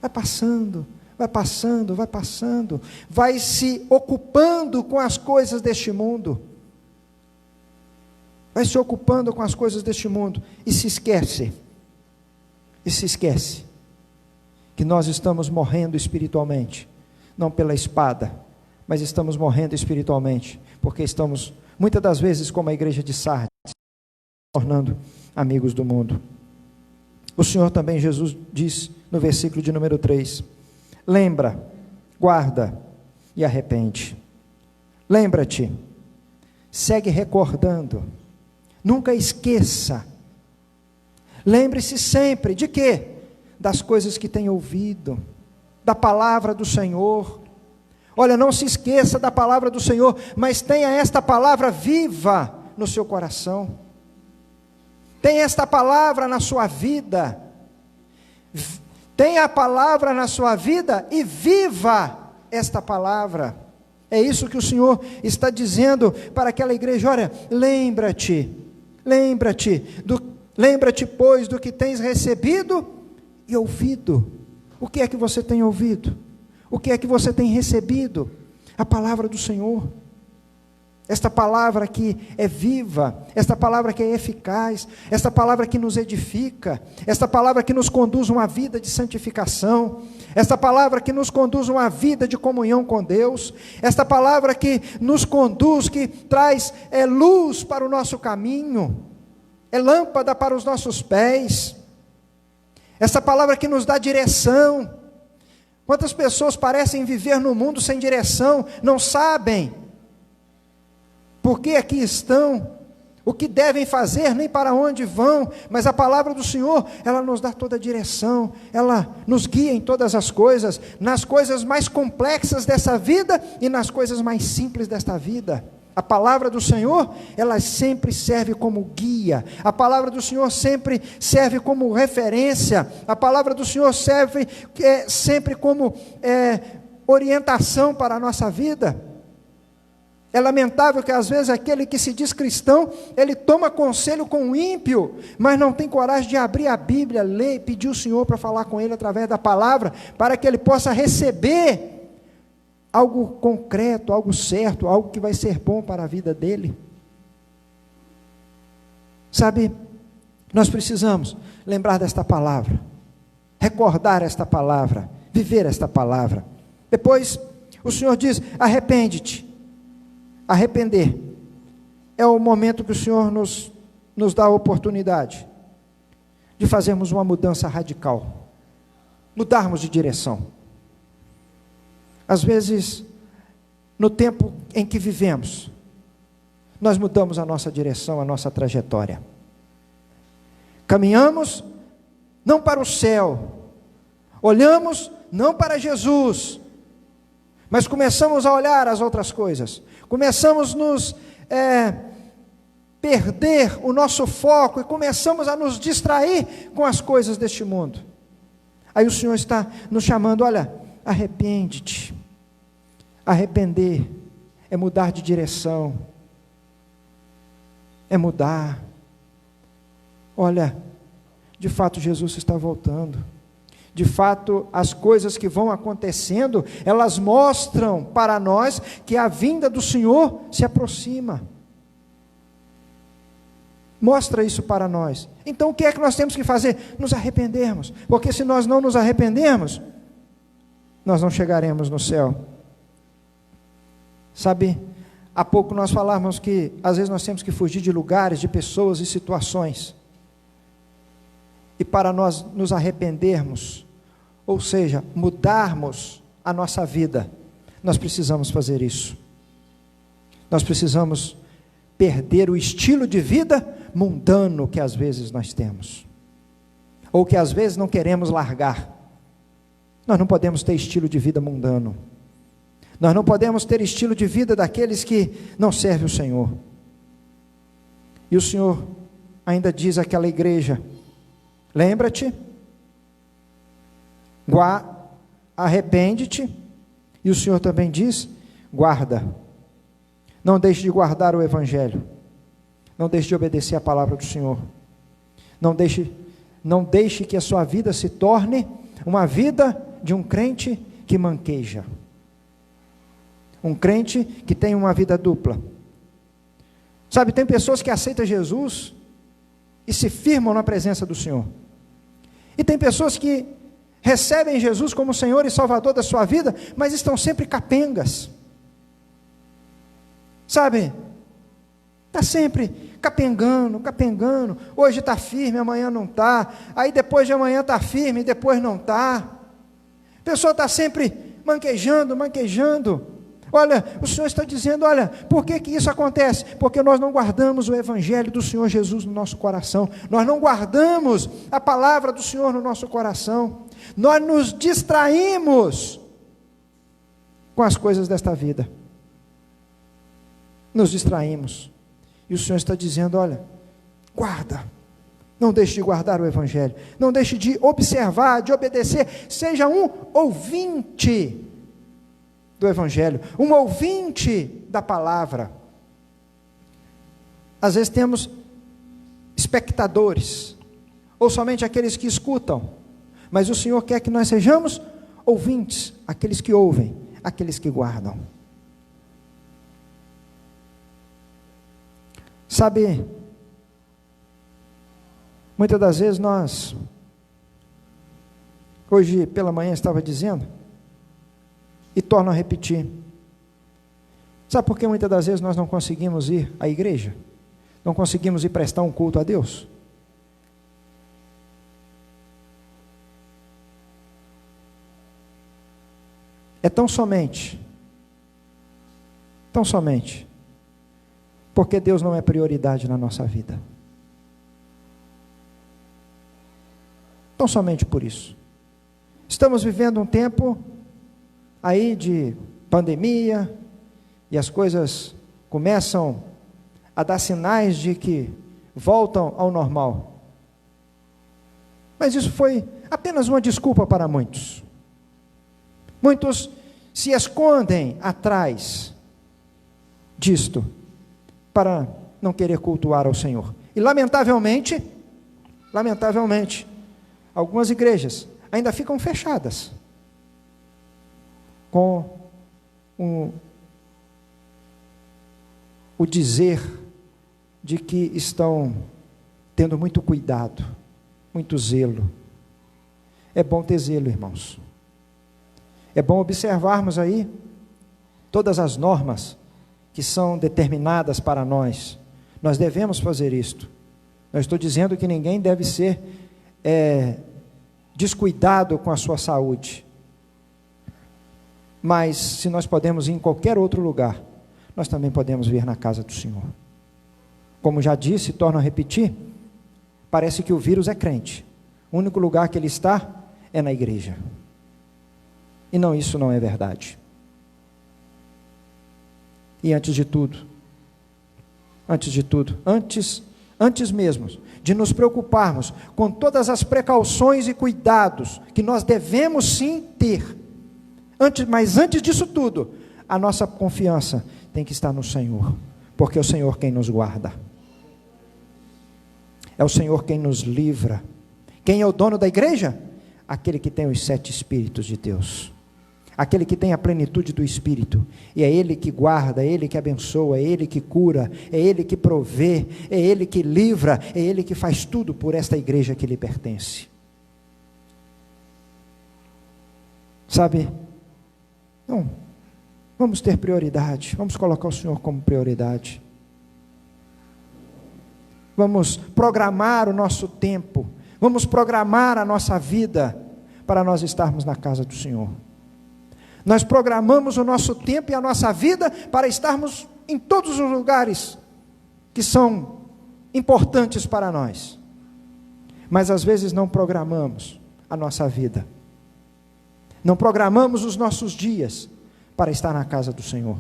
Vai passando, vai passando, vai passando, vai se ocupando com as coisas deste mundo, vai se ocupando com as coisas deste mundo, e se esquece que nós estamos morrendo espiritualmente, não pela espada, mas estamos morrendo espiritualmente, porque estamos, muitas das vezes, como a igreja de Sardes, tornando amigos do mundo. O Senhor também, Jesus diz no versículo de número 3, lembra, guarda e arrepende. Lembra-te, segue recordando, nunca esqueça. Lembre-se sempre de quê? Das coisas que tem ouvido, da palavra do Senhor. Olha, não se esqueça da palavra do Senhor, mas tenha esta palavra viva no seu coração. Tenha esta palavra na sua vida. Tenha a palavra na sua vida e viva esta palavra. É isso que o Senhor está dizendo para aquela igreja. Olha, lembra-te, pois, do que tens recebido e ouvido. O que é que você tem ouvido? O que é que você tem recebido? A palavra do Senhor. Esta palavra que é viva, esta palavra que é eficaz, esta palavra que nos edifica, esta palavra que nos conduz a uma vida de santificação, esta palavra que nos conduz a uma vida de comunhão com Deus, esta palavra que nos conduz, que traz luz para o nosso caminho, é lâmpada para os nossos pés, esta palavra que nos dá direção. Quantas pessoas parecem viver no mundo sem direção, não sabem por que aqui estão, o que devem fazer, nem para onde vão, mas a palavra do Senhor, ela nos dá toda a direção, ela nos guia em todas as coisas, nas coisas mais complexas dessa vida e nas coisas mais simples desta vida. A palavra do Senhor, ela sempre serve como guia, a palavra do Senhor sempre serve como referência, a palavra do Senhor serve sempre como orientação para a nossa vida. É lamentável que às vezes aquele que se diz cristão, ele toma conselho com o ímpio, mas não tem coragem de abrir a Bíblia, ler e pedir o Senhor para falar com ele através da palavra, para que ele possa receber algo concreto, algo certo, algo que vai ser bom para a vida dele. Sabe, nós precisamos lembrar desta palavra, recordar esta palavra, viver esta palavra. Depois o Senhor diz, arrepende-te. Arrepender é o momento que o Senhor nos dá a oportunidade de fazermos uma mudança radical, mudarmos de direção. Às vezes, no tempo em que vivemos, nós mudamos a nossa direção, a nossa trajetória. Caminhamos não para o céu, olhamos não para Jesus, mas começamos a olhar as outras coisas, começamos a nos perder o nosso foco e começamos a nos distrair com as coisas deste mundo. Aí o Senhor está nos chamando, olha, arrepende-te. Arrepender é mudar de direção, é mudar. Olha, de fato Jesus está voltando. De fato, as coisas que vão acontecendo, elas mostram para nós que a vinda do Senhor se aproxima. Mostra isso para nós. Então o que é que nós temos que fazer? Nos arrependermos. Porque se nós não nos arrependermos, nós não chegaremos no céu. Sabe, há pouco nós falávamos que às vezes nós temos que fugir de lugares, de pessoas e situações. E para nós nos arrependermos, ou seja, mudarmos a nossa vida, nós precisamos fazer isso. Nós precisamos perder o estilo de vida mundano que às vezes nós temos, ou que às vezes não queremos largar. Nós não podemos ter estilo de vida mundano. Nós não podemos ter estilo de vida daqueles que não servem o Senhor. E o Senhor ainda diz àquela igreja: lembra-te, arrepende-te, e o Senhor também diz: guarda, não deixe de guardar o Evangelho, não deixe de obedecer a palavra do Senhor, não deixe que a sua vida se torne uma vida de um crente que manqueja, um crente que tem uma vida dupla. Sabe, tem pessoas que aceitam Jesus e se firmam na presença do Senhor, e tem pessoas que recebem Jesus como Senhor e Salvador da sua vida, mas estão sempre capengas. Sabe, está sempre capengando, hoje está firme, amanhã não está, aí depois de amanhã está firme, depois não está. A pessoa está sempre manquejando. Olha, o Senhor está dizendo, olha, por que isso acontece? Porque nós não guardamos o Evangelho do Senhor Jesus no nosso coração, nós não guardamos a palavra do Senhor no nosso coração, nós nos distraímos com as coisas desta vida, nos distraímos, e o Senhor está dizendo, olha, guarda, não deixe de guardar o Evangelho, não deixe de observar, de obedecer, seja um ouvinte do Evangelho, um ouvinte da palavra. Às vezes temos espectadores, ou somente aqueles que escutam, mas o Senhor quer que nós sejamos ouvintes, aqueles que ouvem, aqueles que guardam. Sabe, muitas das vezes nós, hoje pela manhã estava dizendo, e torno a repetir, sabe por que muitas das vezes nós não conseguimos ir à igreja? Não conseguimos ir prestar um culto a Deus? É tão somente, porque Deus não é prioridade na nossa vida. Tão somente por isso. Estamos vivendo um tempo aí de pandemia, e as coisas começam a dar sinais de que voltam ao normal. Mas isso foi apenas uma desculpa para muitos. Muitos se escondem atrás disto, para não querer cultuar ao Senhor. E lamentavelmente, algumas igrejas ainda ficam fechadas, com o dizer de que estão tendo muito cuidado, muito zelo. É bom ter zelo, irmãos. É bom observarmos aí todas as normas que são determinadas para nós. Nós devemos fazer isto. Não estou dizendo que ninguém deve ser descuidado com a sua saúde. Mas se nós podemos ir em qualquer outro lugar, nós também podemos vir na casa do Senhor. Como já disse, torno a repetir, parece que o vírus é crente. O único lugar que ele está é na igreja. E não, isso não é verdade. E antes mesmo de nos preocuparmos com todas as precauções e cuidados que nós devemos sim ter, mas antes disso tudo, a nossa confiança tem que estar no Senhor, porque é o Senhor quem nos guarda. É o Senhor quem nos livra. Quem é o dono da igreja? Aquele que tem os 7 Espíritos de Deus. Aquele que tem a plenitude do Espírito. E é Ele que guarda, é Ele que abençoa, é Ele que cura, é Ele que provê, é Ele que livra, é Ele que faz tudo por esta igreja que lhe pertence. Sabe? Não, vamos ter prioridade, vamos colocar o Senhor como prioridade. Vamos programar o nosso tempo, vamos programar a nossa vida para nós estarmos na casa do Senhor. Nós programamos o nosso tempo e a nossa vida para estarmos em todos os lugares que são importantes para nós. Mas às vezes não programamos a nossa vida. Não programamos os nossos dias para estar na casa do Senhor.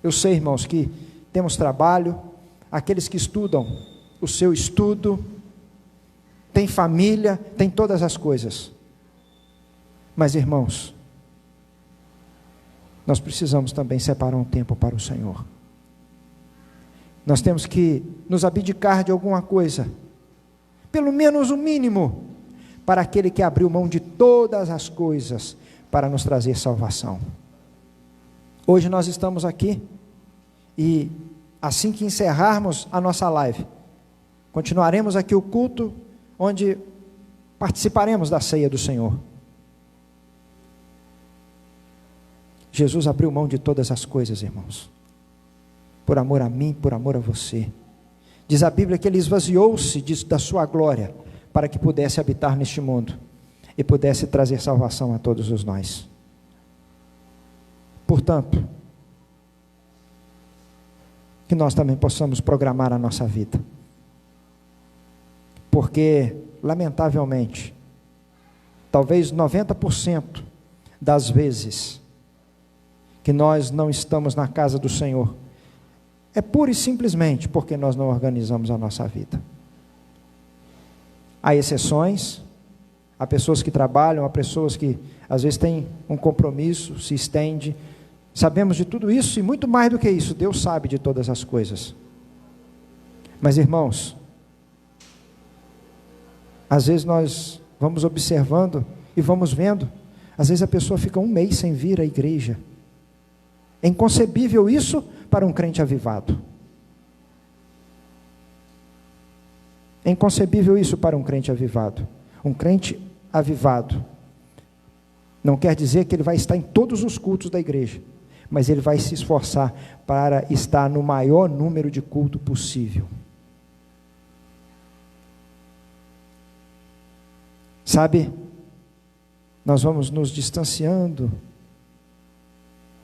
Eu sei, irmãos, que temos trabalho, aqueles que estudam o seu estudo, tem família, tem todas as coisas. Mas, irmãos, nós precisamos também separar um tempo para o Senhor. Nós temos que nos abdicar de alguma coisa, pelo menos o mínimo, para aquele que abriu mão de todas as coisas para nos trazer salvação. Hoje nós estamos aqui e assim que encerrarmos a nossa live, continuaremos aqui o culto onde participaremos da ceia do Senhor. Jesus abriu mão de todas as coisas, irmãos, por amor a mim, por amor a você. Diz a Bíblia que Ele esvaziou-se da sua glória, para que pudesse habitar neste mundo, e pudesse trazer salvação a todos os nós. Portanto, que nós também possamos programar a nossa vida, porque, lamentavelmente, talvez 90% das vezes, que nós não estamos na casa do Senhor, é pura e simplesmente porque nós não organizamos a nossa vida. Há exceções, há pessoas que trabalham, há pessoas que às vezes têm um compromisso, se estende, sabemos de tudo isso e muito mais do que isso, Deus sabe de todas as coisas. Mas, irmãos, às vezes nós vamos observando e vamos vendo, às vezes a pessoa fica 1 mês sem vir à igreja. É inconcebível isso para um crente avivado. É inconcebível isso para um crente avivado. Um crente avivado não quer dizer que ele vai estar em todos os cultos da igreja, mas ele vai se esforçar para estar no maior número de culto possível. Sabe, nós vamos nos distanciando,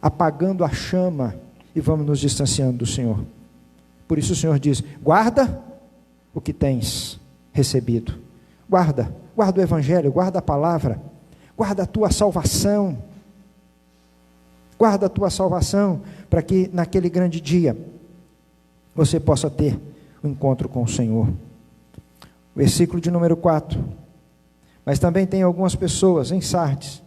apagando a chama e vamos nos distanciando do Senhor. Por isso o Senhor diz: guarda o que tens recebido, guarda o Evangelho, guarda a palavra, guarda a tua salvação, para que naquele grande dia você possa ter um encontro com o Senhor. Versículo de número 4. Mas também tem algumas pessoas em Sardes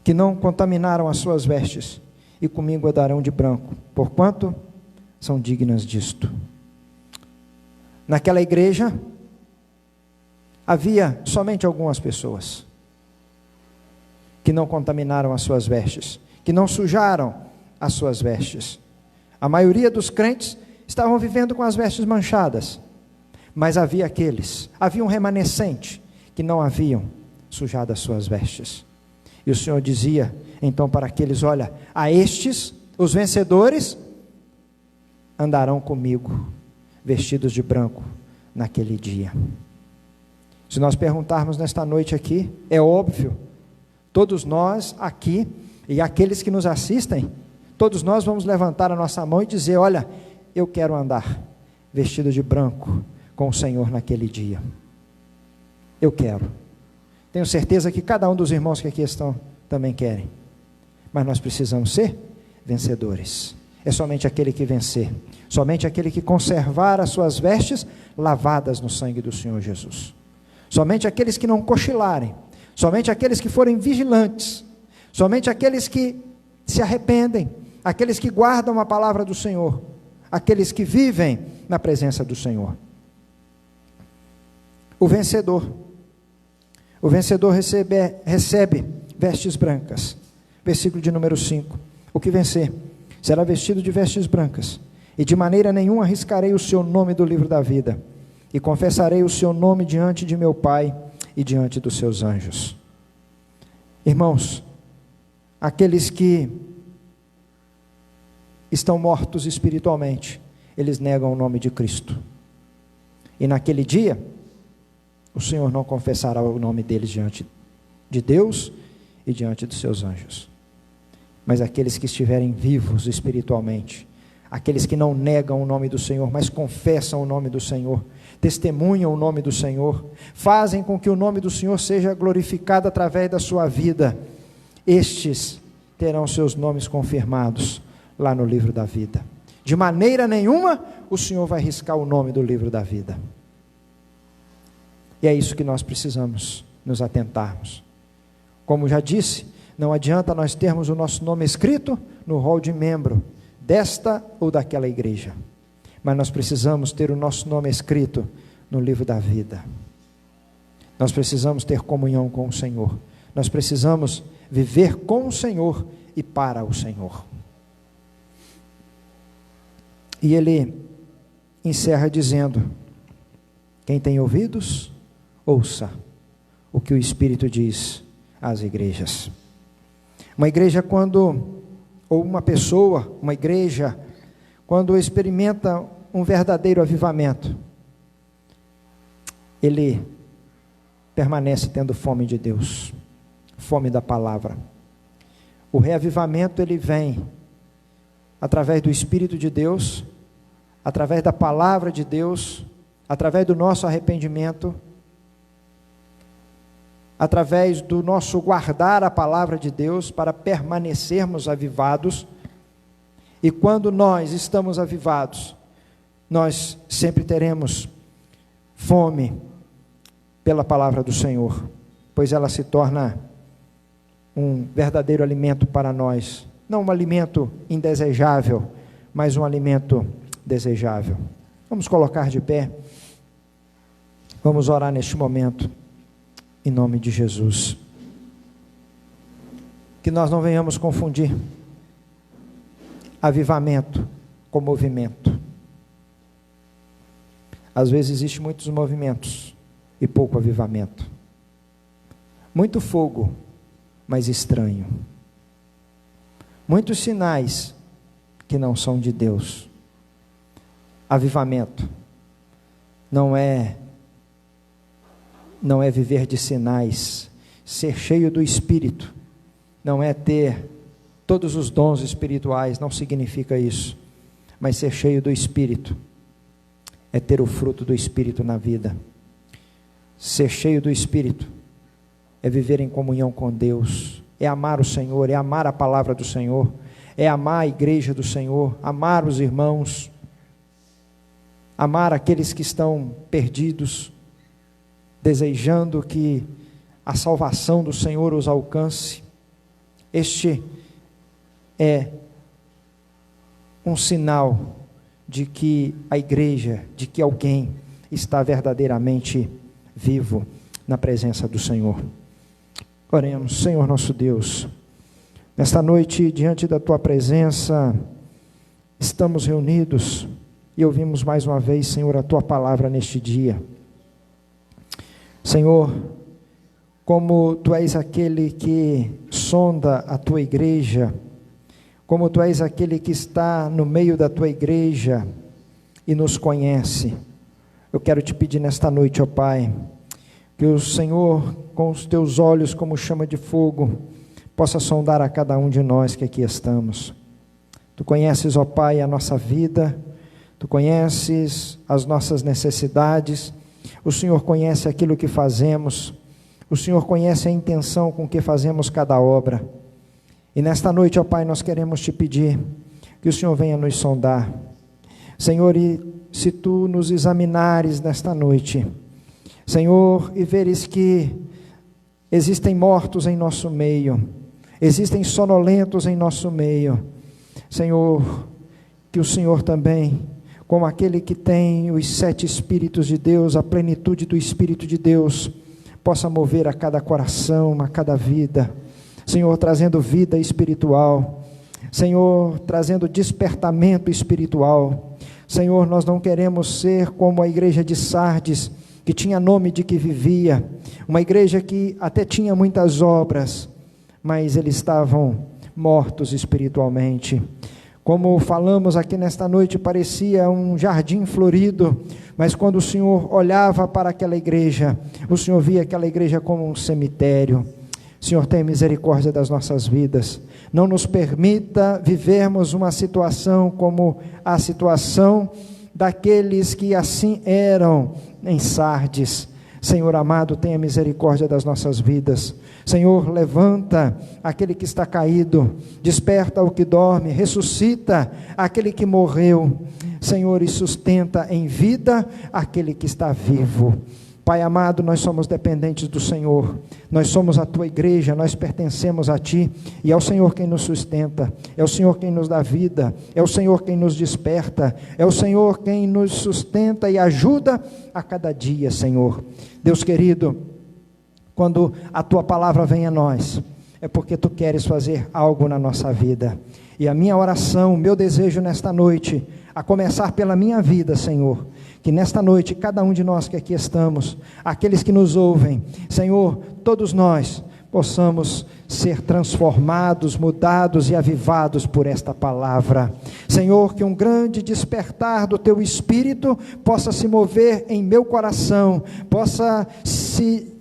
que não contaminaram as suas vestes, e comigo andarão de branco, porquanto são dignas disto. Naquela igreja havia somente algumas pessoas que não contaminaram as suas vestes, que não sujaram as suas vestes. A maioria dos crentes estavam vivendo com as vestes manchadas, mas havia um remanescente que não haviam sujado as suas vestes. E o Senhor dizia então para aqueles: olha, a estes, os vencedores, andarão comigo, vestidos de branco, naquele dia. Se nós perguntarmos nesta noite aqui, é óbvio, todos nós aqui, e aqueles que nos assistem, todos nós vamos levantar a nossa mão e dizer: olha, eu quero andar vestido de branco com o Senhor naquele dia. Eu quero. Tenho certeza que cada um dos irmãos que aqui estão também querem. Mas nós precisamos ser vencedores. É somente aquele que vencer, somente aquele que conservar as suas vestes lavadas no sangue do Senhor Jesus. Somente aqueles que não cochilarem, somente aqueles que forem vigilantes, somente aqueles que se arrependem, aqueles que guardam a palavra do Senhor, aqueles que vivem na presença do Senhor. O vencedor recebe vestes brancas. Versículo de número 5. O que vencer será vestido de vestes brancas, e de maneira nenhuma arriscarei o seu nome do livro da vida, e confessarei o seu nome diante de meu Pai e diante dos seus anjos. Irmãos, aqueles que estão mortos espiritualmente, eles negam o nome de Cristo. E naquele dia, o Senhor não confessará o nome deles diante de Deus e diante dos seus anjos. Mas aqueles que estiverem vivos espiritualmente, aqueles que não negam o nome do Senhor, mas confessam o nome do Senhor, testemunham o nome do Senhor, fazem com que o nome do Senhor seja glorificado através da sua vida, estes terão seus nomes confirmados lá no livro da vida. De maneira nenhuma o Senhor vai riscar o nome do livro da vida. E é isso que nós precisamos nos atentarmos. Como já disse, não adianta nós termos o nosso nome escrito no rol de membro desta ou daquela igreja, mas nós precisamos ter o nosso nome escrito no livro da vida. Nós precisamos ter comunhão com o Senhor, nós precisamos viver com o Senhor e para o Senhor. E ele encerra dizendo: quem tem ouvidos, ouça o que o Espírito diz às igrejas. Uma igreja uma igreja, quando experimenta um verdadeiro avivamento, ele permanece tendo fome de Deus, fome da palavra. O reavivamento, ele vem através do Espírito de Deus, através da palavra de Deus, através do nosso arrependimento, através do nosso guardar a palavra de Deus para permanecermos avivados. E quando nós estamos avivados, nós sempre teremos fome pela palavra do Senhor, pois ela se torna um verdadeiro alimento para nós, não um alimento indesejável, mas um alimento desejável. Vamos colocar de pé, vamos orar neste momento, em nome de Jesus. Que nós não venhamos confundir avivamento com movimento. Às vezes existem muitos movimentos e pouco avivamento. Muito fogo, mas estranho. Muitos sinais que não são de Deus. Avivamento não é viver de sinais. Ser cheio do Espírito não é ter todos os dons espirituais, não significa isso. Mas ser cheio do Espírito é ter o fruto do Espírito na vida. Ser cheio do Espírito é viver em comunhão com Deus, é amar o Senhor, é amar a palavra do Senhor, é amar a igreja do Senhor, amar os irmãos, amar aqueles que estão perdidos, desejando que a salvação do Senhor os alcance. Este é um sinal de que a igreja, de que alguém está verdadeiramente vivo na presença do Senhor. Oremos. Senhor nosso Deus, nesta noite, diante da Tua presença, estamos reunidos e ouvimos mais uma vez, Senhor, a Tua palavra neste dia. Senhor, como Tu és aquele que sonda a Tua igreja, como Tu és aquele que está no meio da Tua igreja e nos conhece, eu quero Te pedir nesta noite, ó Pai, que o Senhor, com os Teus olhos como chama de fogo, possa sondar a cada um de nós que aqui estamos. Tu conheces, ó Pai, a nossa vida, Tu conheces as nossas necessidades, o Senhor conhece aquilo que fazemos, o Senhor conhece a intenção com que fazemos cada obra. E nesta noite, ó Pai, nós queremos Te pedir que o Senhor venha nos sondar. Senhor, e se Tu nos examinares nesta noite, Senhor, e veres que existem mortos em nosso meio, existem sonolentos em nosso meio, Senhor, que o Senhor também como aquele que tem os 7 Espíritos de Deus, a plenitude do Espírito de Deus, possa mover a cada coração, a cada vida, Senhor, trazendo vida espiritual, Senhor, trazendo despertamento espiritual. Senhor, nós não queremos ser como a igreja de Sardes, que tinha nome de que vivia, uma igreja que até tinha muitas obras, mas eles estavam mortos espiritualmente. Como falamos aqui nesta noite, parecia um jardim florido, mas quando o Senhor olhava para aquela igreja, o Senhor via aquela igreja como um cemitério. Senhor, tenha misericórdia das nossas vidas, não nos permita vivermos uma situação como a situação daqueles que assim eram em Sardes. Senhor amado, tenha misericórdia das nossas vidas. Senhor, levanta aquele que está caído, desperta o que dorme, ressuscita aquele que morreu, Senhor, e sustenta em vida aquele que está vivo. Pai amado, nós somos dependentes do Senhor, nós somos a Tua igreja, nós pertencemos a Ti, e é o Senhor quem nos sustenta, é o Senhor quem nos dá vida, é o Senhor quem nos desperta, é o Senhor quem nos sustenta e ajuda a cada dia, Senhor. Deus querido, quando a Tua palavra vem a nós, é porque Tu queres fazer algo na nossa vida, e a minha oração, o meu desejo nesta noite, a começar pela minha vida, Senhor, que nesta noite, cada um de nós que aqui estamos, aqueles que nos ouvem, Senhor, todos nós possamos ser transformados, mudados e avivados por esta palavra. Senhor, que um grande despertar do Teu Espírito possa se mover em meu coração, possa se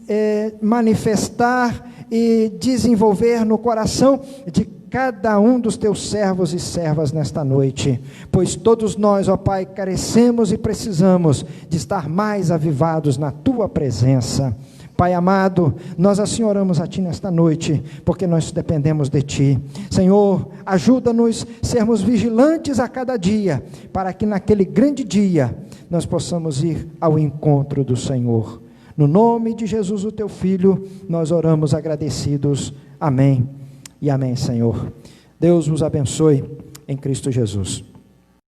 manifestar e desenvolver no coração de cada um dos Teus servos e servas nesta noite, pois todos nós, ó Pai, carecemos e precisamos de estar mais avivados na Tua presença. Pai amado, nós assim oramos a Ti nesta noite, porque nós dependemos de Ti. Senhor, ajuda-nos a sermos vigilantes a cada dia, para que naquele grande dia, nós possamos ir ao encontro do Senhor. No nome de Jesus, o Teu Filho, nós oramos agradecidos. Amém. E amém, Senhor. Deus vos abençoe em Cristo Jesus.